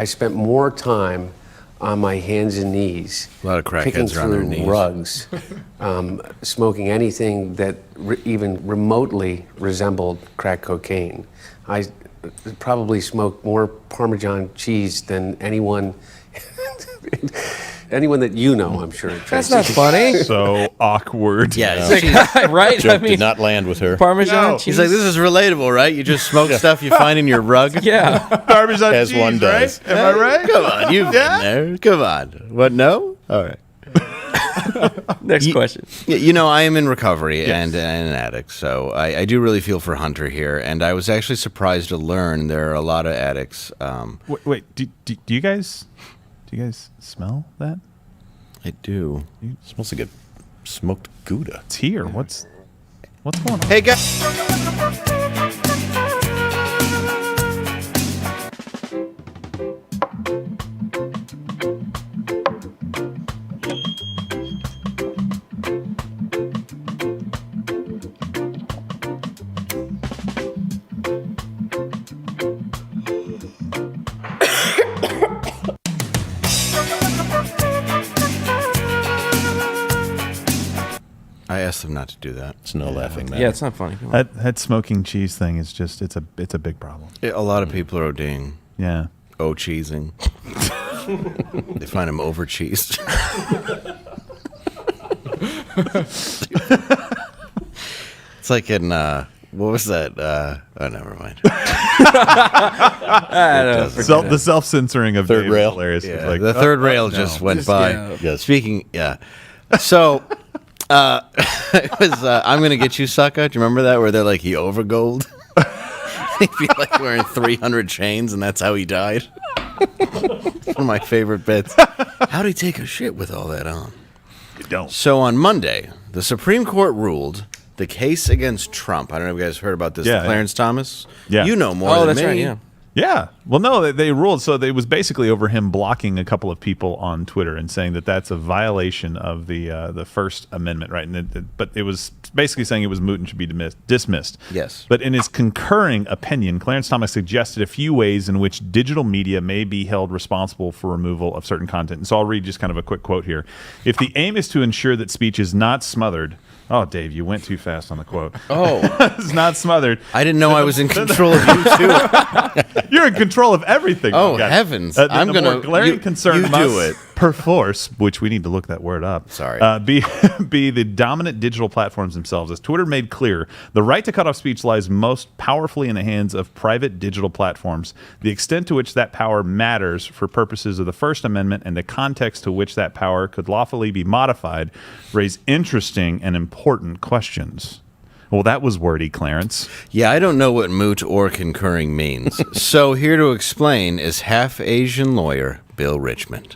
spent more time on my hands and knees, a lot of picking crackheads are on their through knees. rugs, smoking anything that even remotely resembled crack cocaine. I probably smoked more Parmesan cheese than anyone that you know, I'm sure. That's not funny. So awkward. Yeah, right? Joke did not land with her. Parmesan cheese. He's like, this is relatable, right? You just smoke stuff you find in your rug. Yeah. Parmesan As cheese, one does. right? Am I right? Come on, you've been there. Come on. What, no? All right. Next question. You know, I am in recovery and an addict, so I do really feel for Hunter here. And I was actually surprised to learn there are a lot of addicts. Wait, do you guys smell that? I do. It smells like a smoked Gouda. It's here. What's going on? Hey, guys. I asked them not to do that. It's no laughing matter. Yeah, it's not funny. That smoking cheese thing is just it's a big problem. A lot of people are ODing. Yeah. Cheesing. They find him over cheesed. It's like in what was that? Never mind. The self-censoring of Third Dave rail. is hilarious. Yeah, It's like, the third rail just went by. Yeah. Speaking, So, it was I'm gonna get you, sucker. Do you remember that where they're like he overgold? He'd be like wearing 300 chains, and that's how he died. It's one of my favorite bits. How'd he take a shit with all that on? You don't. So on Monday, the Supreme Court ruled the case against Trump. I don't know if you guys heard about this. Yeah, Clarence Thomas. Yeah. You know more than that's me. right, yeah. Yeah. Well, no, they ruled. So it was basically over him blocking a couple of people on Twitter and saying that that's a violation of the First Amendment, right? But it was basically saying it was moot and should be dismissed. Yes. But in his concurring opinion, Clarence Thomas suggested a few ways in which digital media may be held responsible for removal of certain content. And so I'll read just kind of a quick quote here. If the aim is to ensure that speech is not smothered. Oh, Dave, you went too fast on the quote. Oh. It's not smothered. I didn't know I was in control of you, too. You're in control of everything. Oh, heavens. I'm going to... glaring concern you must, do it. perforce, which we need to look that word up. Sorry. Be the dominant digital platforms themselves. As Twitter made clear, the right to cut off speech lies most powerfully in the hands of private digital platforms. The extent to which that power matters for purposes of the First Amendment and the context to which that power could lawfully be modified raise interesting and important questions. Well, that was wordy, Clarence. Yeah, I don't know what moot or concurring means. So here to explain is half-Asian lawyer Bill Richmond.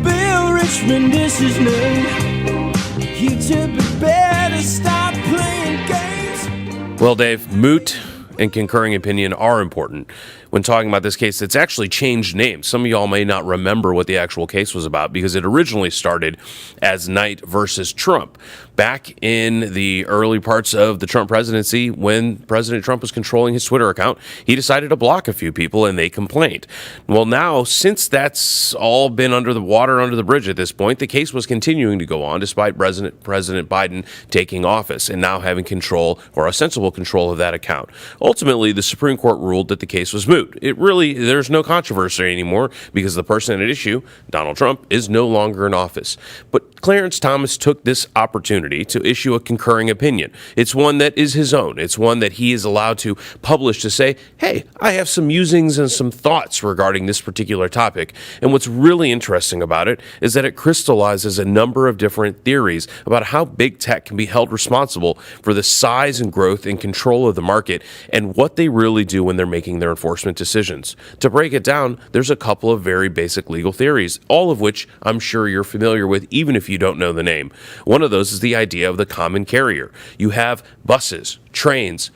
Bill Richmond is his name. You two better stop playing games. Well, Dave, moot and concurring opinion are important when talking about this case. It's actually changed names. Some of y'all may not remember what the actual case was about because it originally started as Knight versus Trump back in the early parts of the Trump presidency. When President Trump was controlling his Twitter account, he decided to block a few people and they complained. Well, now, since that's all been under the water, under the bridge at this point, the case was continuing to go on despite President Biden taking office and now having control, or ostensible control, of that account. Ultimately, the Supreme Court ruled that the case was moot. There's no controversy anymore because the person at issue, Donald Trump, is no longer in office. But Clarence Thomas took this opportunity to issue a concurring opinion. It's one that is his own. It's one that he is allowed to publish to say, hey, I have some musings and some thoughts regarding this particular topic. And what's really interesting about it is that it crystallizes a number of different theories about how big tech can be held responsible for the size and growth and control of the market and what they really do when they're making their enforcement decisions. To break it down, there's a couple of very basic legal theories, all of which I'm sure you're familiar with, even if you don't know the name. One of those is the idea of the common carrier. You have buses, trains,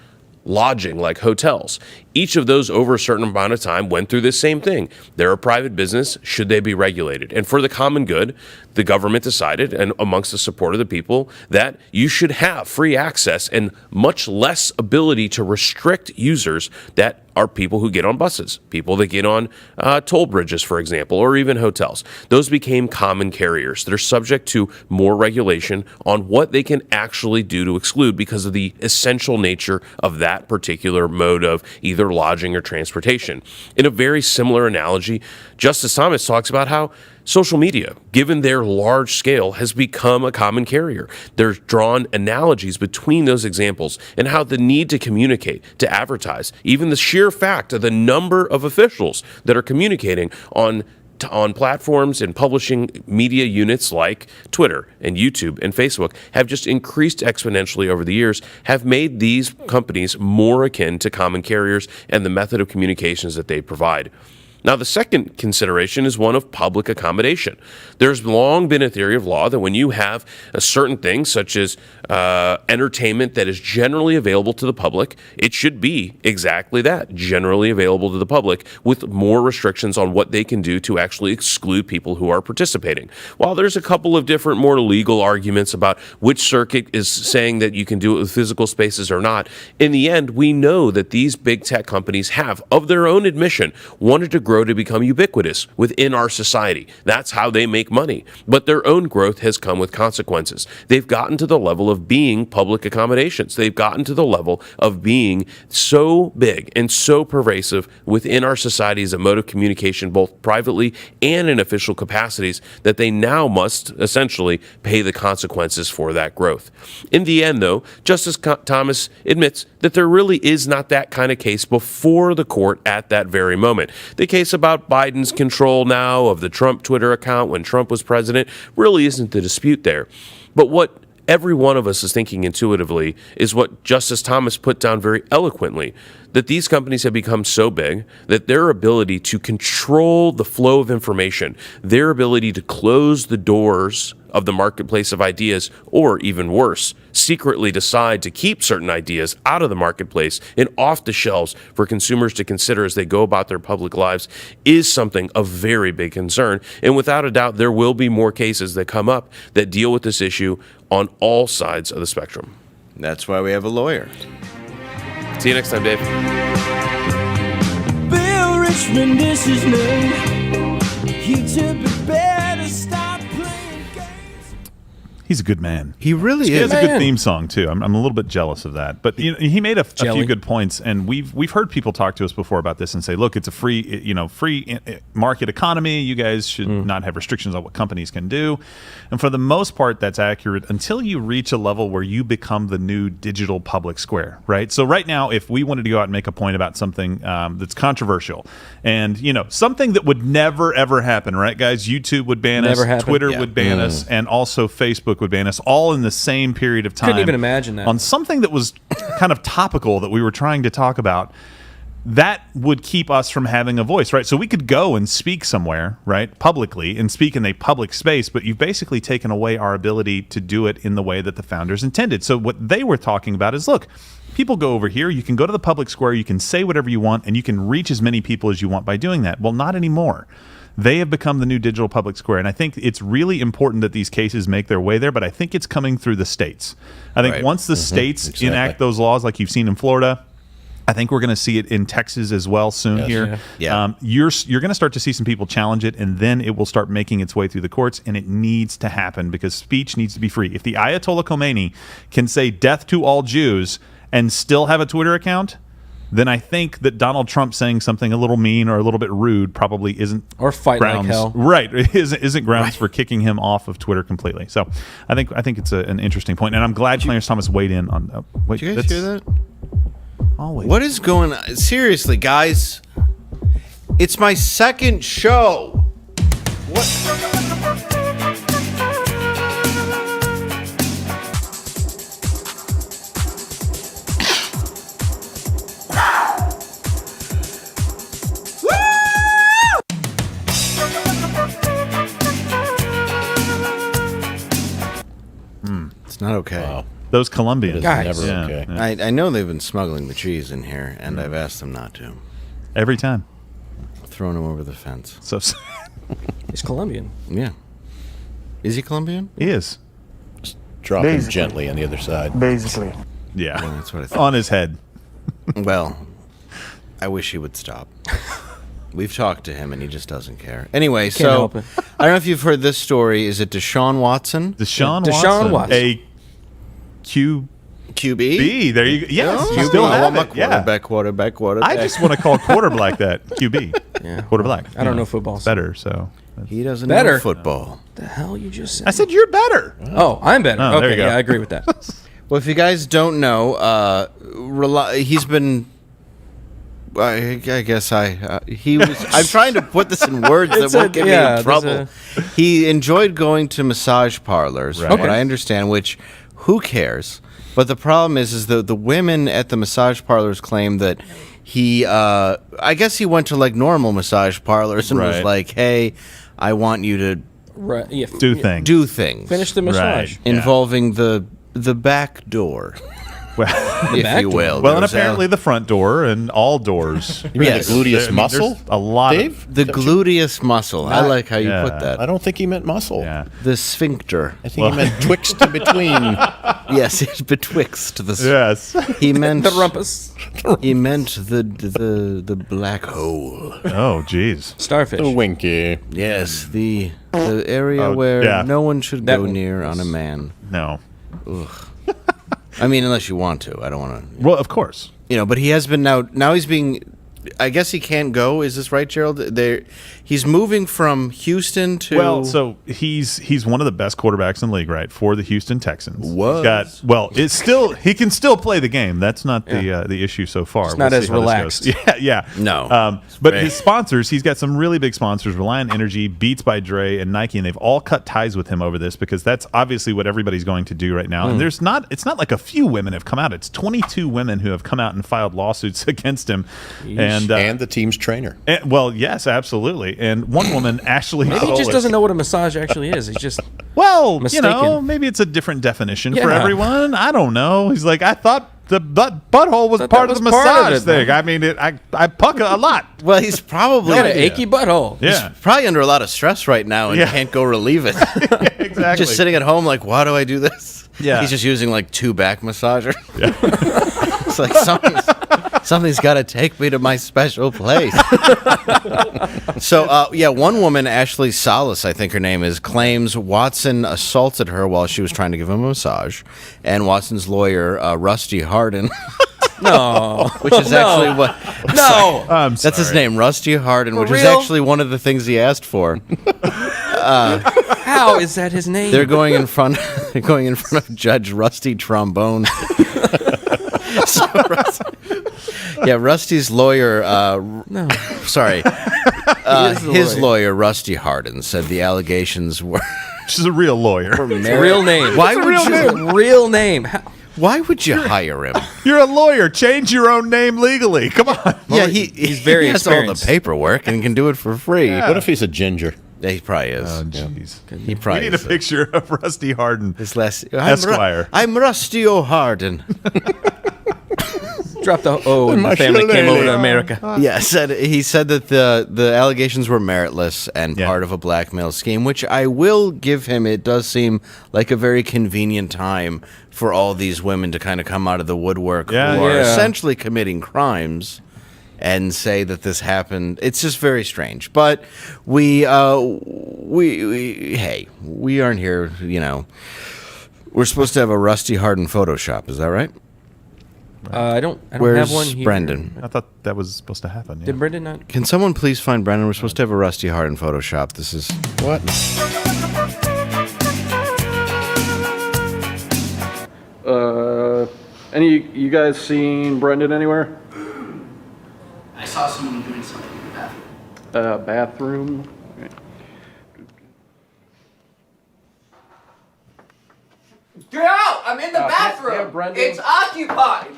lodging like hotels. Each of those over a certain amount of time went through this same thing. They're a private business. Should they be regulated? And for the common good, the government decided, and amongst the support of the people, that you should have free access and much less ability to restrict users that are people who get on buses, people that get on toll bridges, for example, or even hotels. Those became common carriers. They're subject to more regulation on what they can actually do to exclude because of the essential nature of that particular mode of either lodging or transportation. In a very similar analogy, Justice Thomas talks about how social media, given their large scale, has become a common carrier. There's drawn analogies between those examples and how the need to communicate, to advertise, even the sheer fact of the number of officials that are communicating on platforms and publishing media units like Twitter and YouTube and Facebook have just increased exponentially over the years, have made these companies more akin to common carriers and the method of communications that they provide. Now, the second consideration is one of public accommodation. There's long been a theory of law that when you have a certain thing, such as entertainment that is generally available to the public, it should be exactly that, generally available to the public, with more restrictions on what they can do to actually exclude people who are participating. While there's a couple of different more legal arguments about which circuit is saying that you can do it with physical spaces or not, in the end, we know that these big tech companies have, of their own admission, wanted to grow to become ubiquitous within our society. That's how they make money. But their own growth has come with consequences. They've gotten to the level of being public accommodations. They've gotten to the level of being so big and so pervasive within our society as a mode of communication, both privately and in official capacities, that they now must essentially pay the consequences for that growth. In the end, though, Justice Thomas admits that there really is not that kind of case before the court at that very moment. The case about Biden's control now of the Trump Twitter account when Trump was president really isn't the dispute there. But what every one of us is thinking intuitively is what Justice Thomas put down very eloquently, that these companies have become so big that their ability to control the flow of information, their ability to close the doors of the marketplace of ideas, or even worse, secretly decide to keep certain ideas out of the marketplace and off the shelves for consumers to consider as they go about their public lives, is something of very big concern. And without a doubt, there will be more cases that come up that deal with this issue on all sides of the spectrum. That's why we have a lawyer. See you next time, Dave. Bill Richmond is his name. You should be better stop playing games. He's a good man. He really He is. has a good theme song too. I'm a little bit jealous of that, but you know, he made a few good points, and we've heard people talk to us before about this and say, look, it's a free market economy. You guys should not have restrictions on what companies can do, and for the most part, that's accurate until you reach a level where you become the new digital public square, right? So right now, if we wanted to go out and make a point about something that's controversial, and something that would never ever happen, right, guys? YouTube would ban us, Twitter would ban us, and also Facebook would ban us, all in the same period of time. Couldn't even imagine that. On something that was kind of topical that we were trying to talk about, that would keep us from having a voice, right? So we could go and speak somewhere, right, publicly, and speak in a public space, but you've basically taken away our ability to do it in the way that the founders intended. So what they were talking about is, look, people go over here, you can go to the public square, you can say whatever you want, and you can reach as many people as you want by doing that. Well, not anymore. They have become the new digital public square, and I think it's really important that these cases make their way there, but I think it's coming through the states. I think once the states enact those laws like you've seen in Florida, I think we're going to see it in Texas as well soon here. Yeah. You're going to start to see some people challenge it, and then it will start making its way through the courts, and it needs to happen because speech needs to be free. If the Ayatollah Khomeini can say death to all Jews and still have a Twitter account, then I think that Donald Trump saying something a little mean or a little bit rude probably isn't or fight grounds, like hell. Right, isn't grounds for kicking him off of Twitter completely. So I think it's an interesting point, and I'm glad Clarence Thomas weighed in on. Did you guys hear that? Always. What is going on? Seriously, guys, it's my second show. What? It's not okay. Wow. Those Colombians. Guys. Never okay. I know they've been smuggling the cheese in here, and I've asked them not to. Every time. Throwing them over the fence. So he's Colombian. Yeah. Is he Colombian? He is. Just drop him gently on the other side. Basically. Yeah. That's what I thought. On his head. Well, I wish he would stop. We've talked to him, and he just doesn't care. Anyway, Can't help it. I don't know if you've heard this story. Is it Deshaun Watson? Deshaun Watson. A QB. There you go. Yes. Oh, you still I have want it. my quarterback. I just want to call quarterback that. QB. Yeah. Quarterback. I don't know football. It's better, so. He doesn't Better? know football. The hell you just said? I said you're better. Oh, I'm better. Oh, there okay, you go. yeah, I agree with that. Well, if you guys don't know, he's been. I guess he was. I'm trying to put this in words that won't get me in trouble. He enjoyed going to massage parlors, from what I understand. Which, who cares? But the problem is the women at the massage parlors claim that he. I guess he went to like normal massage parlors and was like, "Hey, I want you to do things. Finish the massage involving the back door." Well, if you will. Well, and apparently the front door and all doors. You mean the gluteus muscle? A lot Dave? of the gluteus muscle. I like how you put that. I don't think he meant muscle. Yeah. The sphincter. I think he meant twixt and between. Yes, it's betwixt the. Yes. He meant the rumpus. He meant the black hole. Oh, jeez. Starfish. The winky. Yes, the area where no one should go near on a man. No. Ugh. I mean, unless you want to. I don't want to. Well, of course. But he has been now he's being. I guess he can't go. Is this right, Gerald? He's moving from Houston to. Well, so he's one of the best quarterbacks in the league, right? For the Houston Texans. It's still he can still play the game. That's not the issue so far. It's not as relaxed. Yeah. No. But his sponsors, he's got some really big sponsors: Reliant Energy, Beats by Dre, and Nike, and they've all cut ties with him over this because that's obviously what everybody's going to do right now. And it's not like a few women have come out. It's 22 women who have come out and filed lawsuits against him. And and the team's trainer. Well, yes, absolutely. And one woman actually maybe he just doesn't know what a massage actually is. He's just mistaken. Maybe it's a different definition for everyone. I don't know. He's like, I thought the butthole was part of the massage thing. I mean, I puck a lot. Well, he's probably an achy butthole. Yeah, he's probably under a lot of stress right now and can't go relieve it. Exactly. Just sitting at home, like, why do I do this? Yeah, he's just using like 2 back massagers. Yeah. It's like something's got to take me to my special place. So, one woman, Ashley Salas, I think her name is, claims Watson assaulted her while she was trying to give him a massage, and Watson's lawyer, Rusty Hardin. No, which is actually what? No, that's his name, Rusty Hardin, which is actually one of the things he asked for. How is that his name? They're going in front. They're going in front of Judge Rusty Trombone. Rusty's lawyer. Sorry, his lawyer, Rusty Hardin, said the allegations were. She's a real lawyer. It's a real name. Why would you? Real name. Why would you hire him? You're a lawyer. Change your own name legally. Come on. Yeah, he's very experienced. All the paperwork and can do it for free. Yeah. What if he's a ginger? Yeah, he probably is. Oh, jeez. Yeah. He probably we need a picture of Rusty Hardin. His last Esquire. I'm Rusty O'Hardin. Drop the O and the family came over to America. Yes, he said that the allegations were meritless and part of a blackmail scheme, which I will give him. It does seem like a very convenient time for all these women to kind of come out of the woodwork who are essentially committing crimes and say that this happened. It's just very strange. But we aren't here, We're supposed to have a Rusty Hardin Photoshop, is that right? I don't Where's have one here. Brendan? I thought that was supposed to happen. Yeah. Did Brendan not? Can someone please find Brendan? We're supposed to have a Rusty Hardin Photoshop. This is what? Any you guys seen Brendan anywhere? I saw someone doing something in the bathroom. Bathroom. Okay. Get out! I'm in the bathroom. Yeah, Brendan. It's occupied.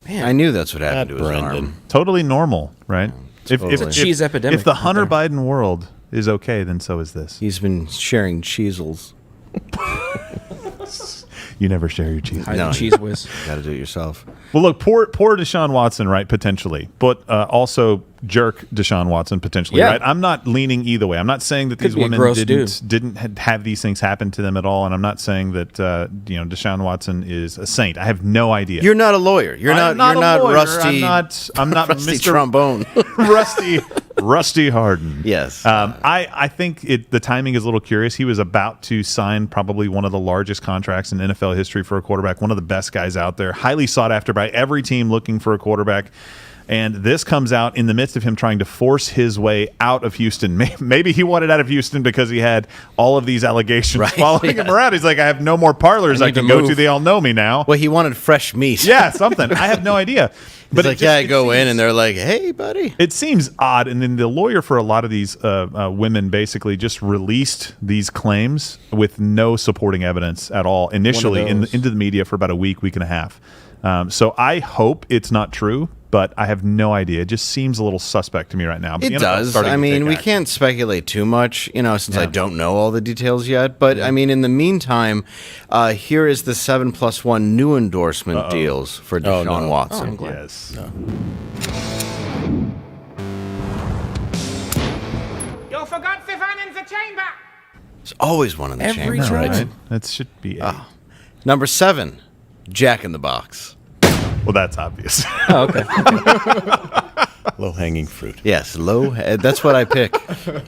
Man, I knew that's what happened to his arm. Totally normal, right? It's a cheese epidemic. If the Hunter Biden world is okay, then so is this. He's been sharing cheesels. You never share your cheese. No, cheese whiz. Got to do it yourself. Well, look, poor Deshaun Watson, right? Potentially, but also jerk Deshaun Watson potentially, right? I'm not leaning either way. I'm not saying that these women didn't have these things happen to them at all, and I'm not saying that Deshaun Watson is a saint. I have no idea. You're not a lawyer. You're not lawyer. Rusty. I'm not Rusty Mr. Trombone. Rusty Hardin. Yes. I think the timing is a little curious. He was about to sign probably one of the largest contracts in NFL history for a quarterback, one of the best guys out there, highly sought after by every team looking for a quarterback. And this comes out in the midst of him trying to force his way out of Houston. Maybe he wanted out of Houston because he had all of these allegations following him around. He's like, I have no more parlors I can go to. They all know me now. Well, he wanted fresh meat. Yeah, something. I have no idea. But I go in and they're like, hey, buddy. It seems odd. And then the lawyer for a lot of these women basically just released these claims with no supporting evidence at all initially into the media for about a week and a half. So I hope it's not true, but I have no idea. It just seems a little suspect to me right now. It does. I mean, we can't speculate too much, since I don't know all the details yet. But, I mean, in the meantime, here is the 7+1 new endorsement deals for Deshaun Watson. Yes. You forgot Stefan in the chamber. There's always one in the chamber. Every time. Right? That should be Number 7, Jack in the Box. Well, that's obvious. Oh, okay. Low-hanging fruit. Yes, that's what I pick.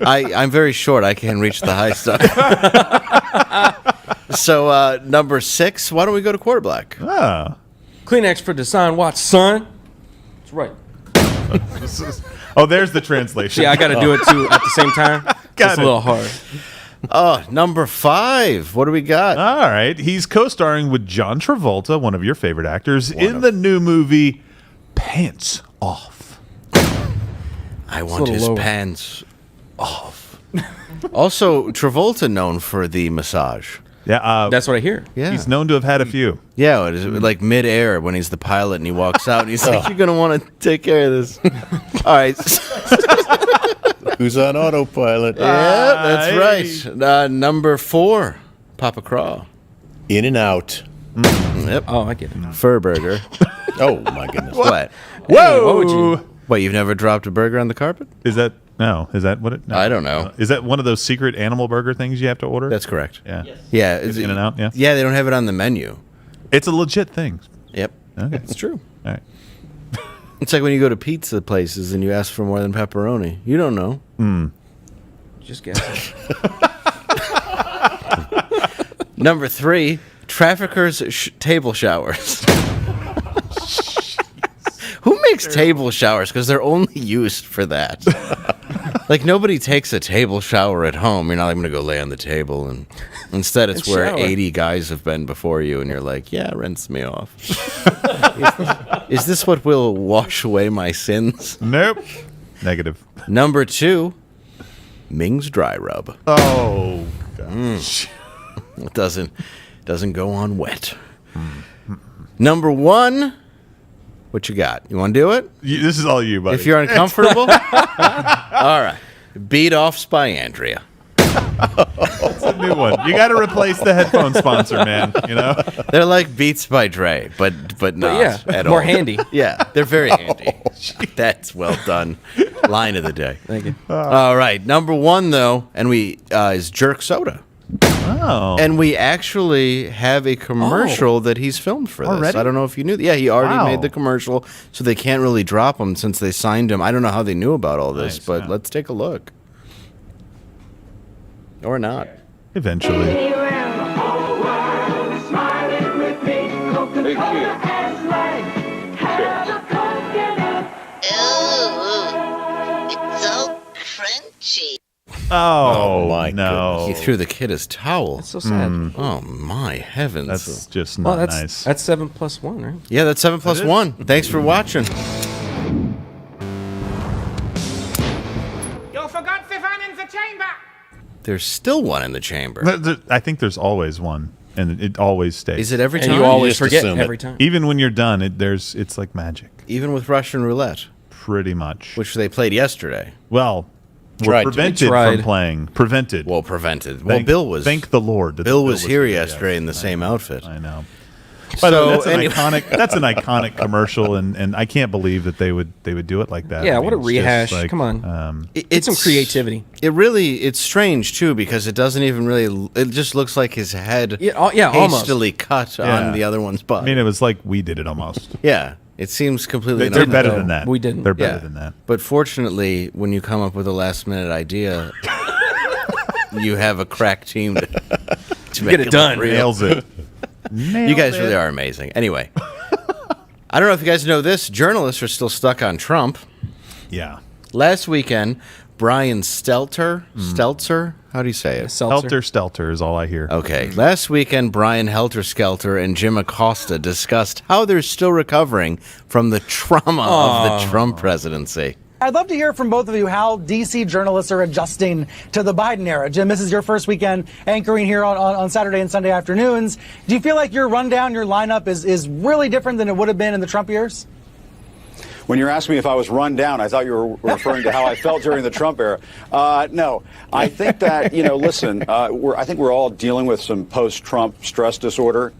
I'm very short. I can't reach the high stuff. So, number 6, why don't we go to quarterback? KLEENEX for Deshaun Watson, son. That's right. There's the translation. See, I got to do it, too, at the same time. It's a little hard. Number 5. What do we got? All right. He's co-starring with John Travolta, one of your favorite actors, in the new movie Pants Off. I want his pants off. Also, Travolta known for the massage. Yeah, that's what I hear. Yeah. He's known to have had a few. Yeah, it is like mid-air when he's the pilot and he walks out and he's like, "You're gonna want to take care of this." All right. Who's on autopilot? Yeah, that's right. Number 4, Papa Craw. In and out. Yep. Oh, I get it. Fur burger. Oh my goodness. What? Whoa! What would you? What? You've never dropped a burger on the carpet? Is that what it? No. I don't know. Is that one of those secret animal burger things you have to order? That's correct. Yeah. Yeah. It's In and Out. Yeah. Yeah, they don't have it on the menu. It's a legit thing. Yep. Okay. It's true. All right. It's like when you go to pizza places and you ask for more than pepperoni. You don't know. Just guess. Number 3, Traffickers table showers. Who makes table showers? Because they're only used for that. Like, nobody takes a table shower at home. You're not like, I'm going to go lay on the table. And instead, it's where shower. 80 guys have been before you. And you're like, yeah, rinse me off. Is this what will wash away my sins? Nope. Negative. Number 2, Ming's Dry Rub. Oh, gosh. It doesn't go on wet. Number 1, what you got? You want to do it? This is all you, buddy. If you're uncomfortable? All right. Beat Offs by Andrea. That's a new one. You got to replace the headphone sponsor, man. You know, they're like Beats by Dre, but not at all. More handy. Yeah, they're very handy. That's well done. Line of the day. Thank you. All right, number 1 though, and we is Jerk Soda. Oh. And we actually have a commercial that he's filmed for this. Already? I don't know if you knew. Yeah, he already made the commercial, so they can't really drop him since they signed him. I don't know how they knew about all this, but let's take a look. Or not. Eventually. Oh my no! He threw the kid his towel. That's so sad. Oh my heavens! That's just not nice. That's 7 plus 1, right? Yeah, that's 7 plus 1. Thanks for watching. You forgot the one in the chamber. There's still one in the chamber. I think there's always one, and it always stays. Is it every time? And you always forget every time. Even when you're done, it's like magic. Even with Russian roulette, pretty much. Which they played yesterday. Well, we're prevented from playing. Prevented. Well, prevented. Well, Bill was. Thank the Lord. Bill was here yesterday in the same outfit. I know. So that's an iconic commercial, and I can't believe that they would do it like that. Yeah, I mean, what a it's rehash! just like, Come on, it's some creativity. It's strange too because it doesn't even really. It just looks like his head. Hastily cut on the other one's butt. I mean, it was like we did it almost. Yeah. It seems completely. They're better than that. We didn't. They're better than that. But fortunately, when you come up with a last-minute idea, you have a crack team to make get it done. Nails it. You guys really are amazing. Anyway, I don't know if you guys know this. Journalists are still stuck on Trump. Yeah. Last weekend, Brian Stelter, how do you say it? Helter Skelter is all I hear. Okay. Last weekend, Brian Helter Skelter and Jim Acosta discussed how they're still recovering from the trauma of the Trump presidency. I'd love to hear from both of you how D.C. journalists are adjusting to the Biden era. Jim, this is your first weekend anchoring here on Saturday and Sunday afternoons. Do you feel like your rundown, your lineup is really different than it would have been in the Trump years? When you're asking me if I was run down, I thought you were referring to how I felt during the Trump era. No, I think that, listen, I think we're all dealing with some post-Trump stress disorder.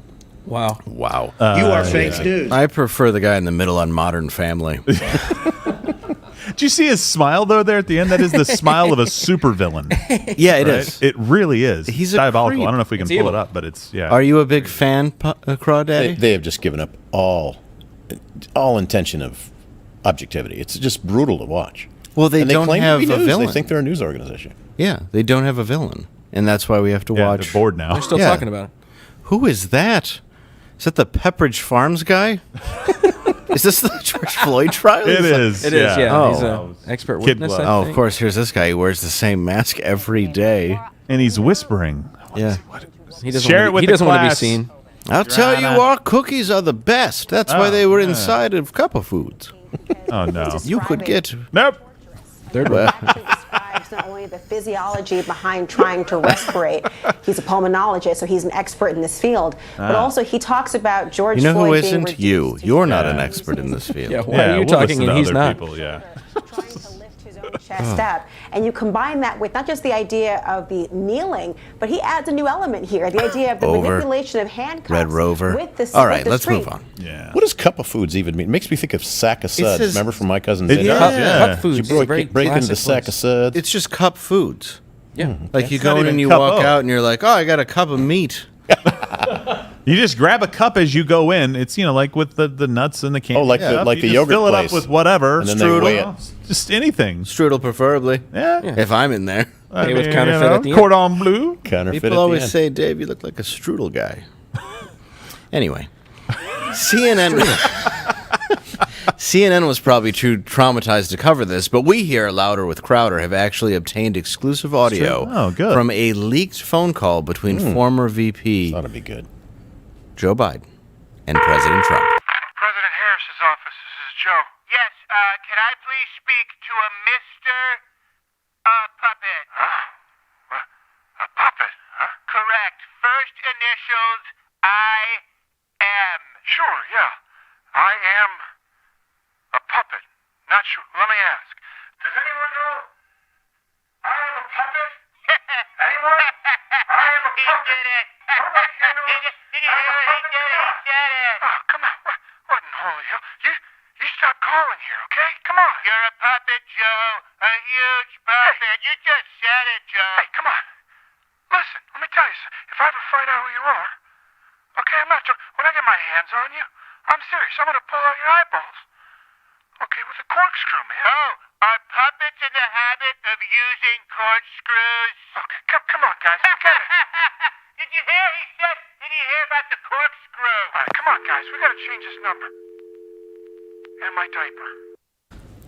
Wow. You are fake news. I prefer the guy in the middle on Modern Family. Did you see his smile, though, there at the end? That is the smile of a supervillain. Yeah, it is. It really is. He's diabolical. creep. I don't know if we can pull it up, but it's, yeah. Are you a big fan, Crawdaddy? They have just given up all intention of objectivity. It's just brutal to watch. Well, they don't claim have to be a news. villain. They think they're a news organization. Yeah, they don't have a villain. And that's why we have to watch. They're bored now. They're still talking about it. Who is that? Is that the Pepperidge Farms guy? Is this the George Floyd trial? It is. It is, yeah. Oh. He's an expert witness, I think. Oh, of course. Here's this guy who wears the same mask every day. And he's whispering. Yeah. He doesn't want to be seen. I'll tell you, our cookies are the best. That's why they were inside of Cup of Foods. Oh, no. You could get... Nope. Third one. not only the physiology behind trying to respirate, he's a pulmonologist, so he's an expert in this field, but also he talks about George You know who Floyd being isn't? You. You're not an expert in this field. Yeah, why are you talking and he's not? People, yeah. chest up, and you combine that with not just the idea of the kneeling, but he adds a new element here, the idea of the manipulation of handcuffs. Red Rover. With the, all right, with the let's street. move on. Yeah. What does cup of foods even mean? It makes me think of sack of suds. says- Remember from My Cousin It- Vinny? yeah. Cup foods. You is a very break into the classic sack place. of suds. It's just cup foods. Yeah. Like you It's go not in even and you cup walk O. out and you're like, oh, I got a cup of meat. You just grab a cup as you go in. It's like with the nuts and the candy. Oh, like the- stuff. like You the just yogurt fill it up place. with whatever. And then they weigh it. Just anything. Strudel preferably. Yeah. If I'm in there. Hey, with counterfeit at the end. Cordon bleu. Counterfeit People at the always end. say, Dave, you look like a strudel guy. Anyway, CNN was probably too traumatized to cover this, but we here at Louder with Crowder have actually obtained exclusive audio from a leaked phone call between former VP That'd be good. Joe Biden and President Trump. President Harris's office. This is Joe. Yes, can I please speak to a Mr. Puppet? Huh? A puppet, huh? Correct. First initials, I-M. Sure, yeah. I am a puppet. Not sure. Let me ask. Does anyone know I am a puppet? Anyone? I am a puppet. He did it. Somebody here knows He did it. Oh, come on. What in holy hell? You stop calling here, okay? Come on. You're a puppet, Joe. A huge puppet. Hey. You just said it, Joe. Hey, come on. Listen, let me tell you something. If I ever find out who you are, okay, I'm not joking. When I get my hands on you, I'm serious. I'm going to pull out your eyeballs. Okay, with a corkscrew, man. Oh, are puppets in the habit of using corkscrews? Okay, come on, guys. Okay. Did you hear? He said, did you hear about the corkscrew? All right, come on, guys. We got to change this number. And my diaper.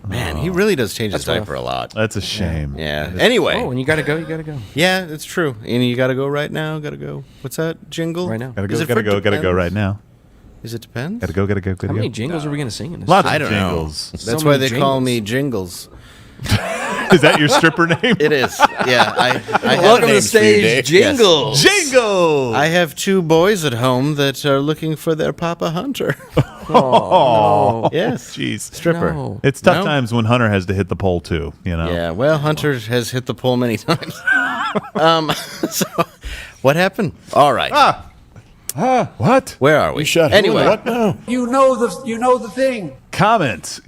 Man, he really does change his diaper a lot. That's a shame. Yeah. Anyway. Oh, when you gotta go, you gotta go. Yeah, it's true. And you got to go right now. Got to go. What's that jingle? Right now. Gotta Is go, it gotta for go, gotta go Depends? right right now. Is it Depends? Gotta go, gotta go, gotta How go. many jingles are we gonna sing in this? Lots I of don't jingles. know. So That's why many they call jingles. me Jingles. Is that your stripper name? It is. Yeah. I have Welcome to the names for you, stage, Dave. Jingles. Yes. Jingle. I have two boys at home that are looking for their Papa Hunter. Oh, Yes. jeez. Stripper. No. It's tough No? times when Hunter has to hit the pole too. Yeah. Well, Hunter has hit the pole many times. So, what happened? All right. What? Where are we? You shut Anyway. What? No. You know the thing. Comment.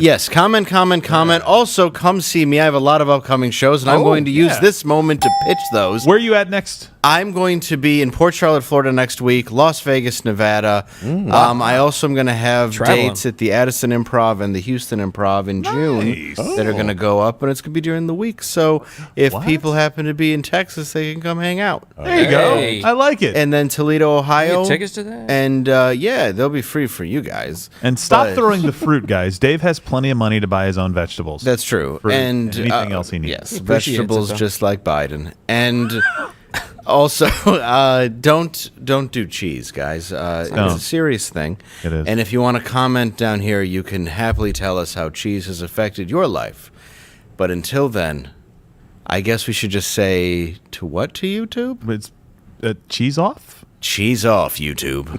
Yes, comment. Also, come see me. I have a lot of upcoming shows, and I'm going to use this moment to pitch those. Where are you at next? I'm going to be in Port Charlotte, Florida next week, Las Vegas, Nevada. I also am going to have Traveling. dates at the Addison Improv and the Houston Improv in June that are going to go up, and it's going to be during the week. So if people happen to be in Texas, they can come hang out. There you Hey. go. I like it. And then Toledo, Ohio. You get tickets to that? And yeah, they'll be free for you guys. And stop But- throwing the fruit, guys. Dave has plenty of money to buy his own vegetables. That's true. Fruit and anything else he needs. Yes, He appreciates vegetables it, though. just like Biden. And also, don't do cheese, guys. It's a serious thing. It is. And if you want to comment down here, you can happily tell us how cheese has affected your life. But until then, I guess we should just say to YouTube? It's cheese off? Cheese off, YouTube.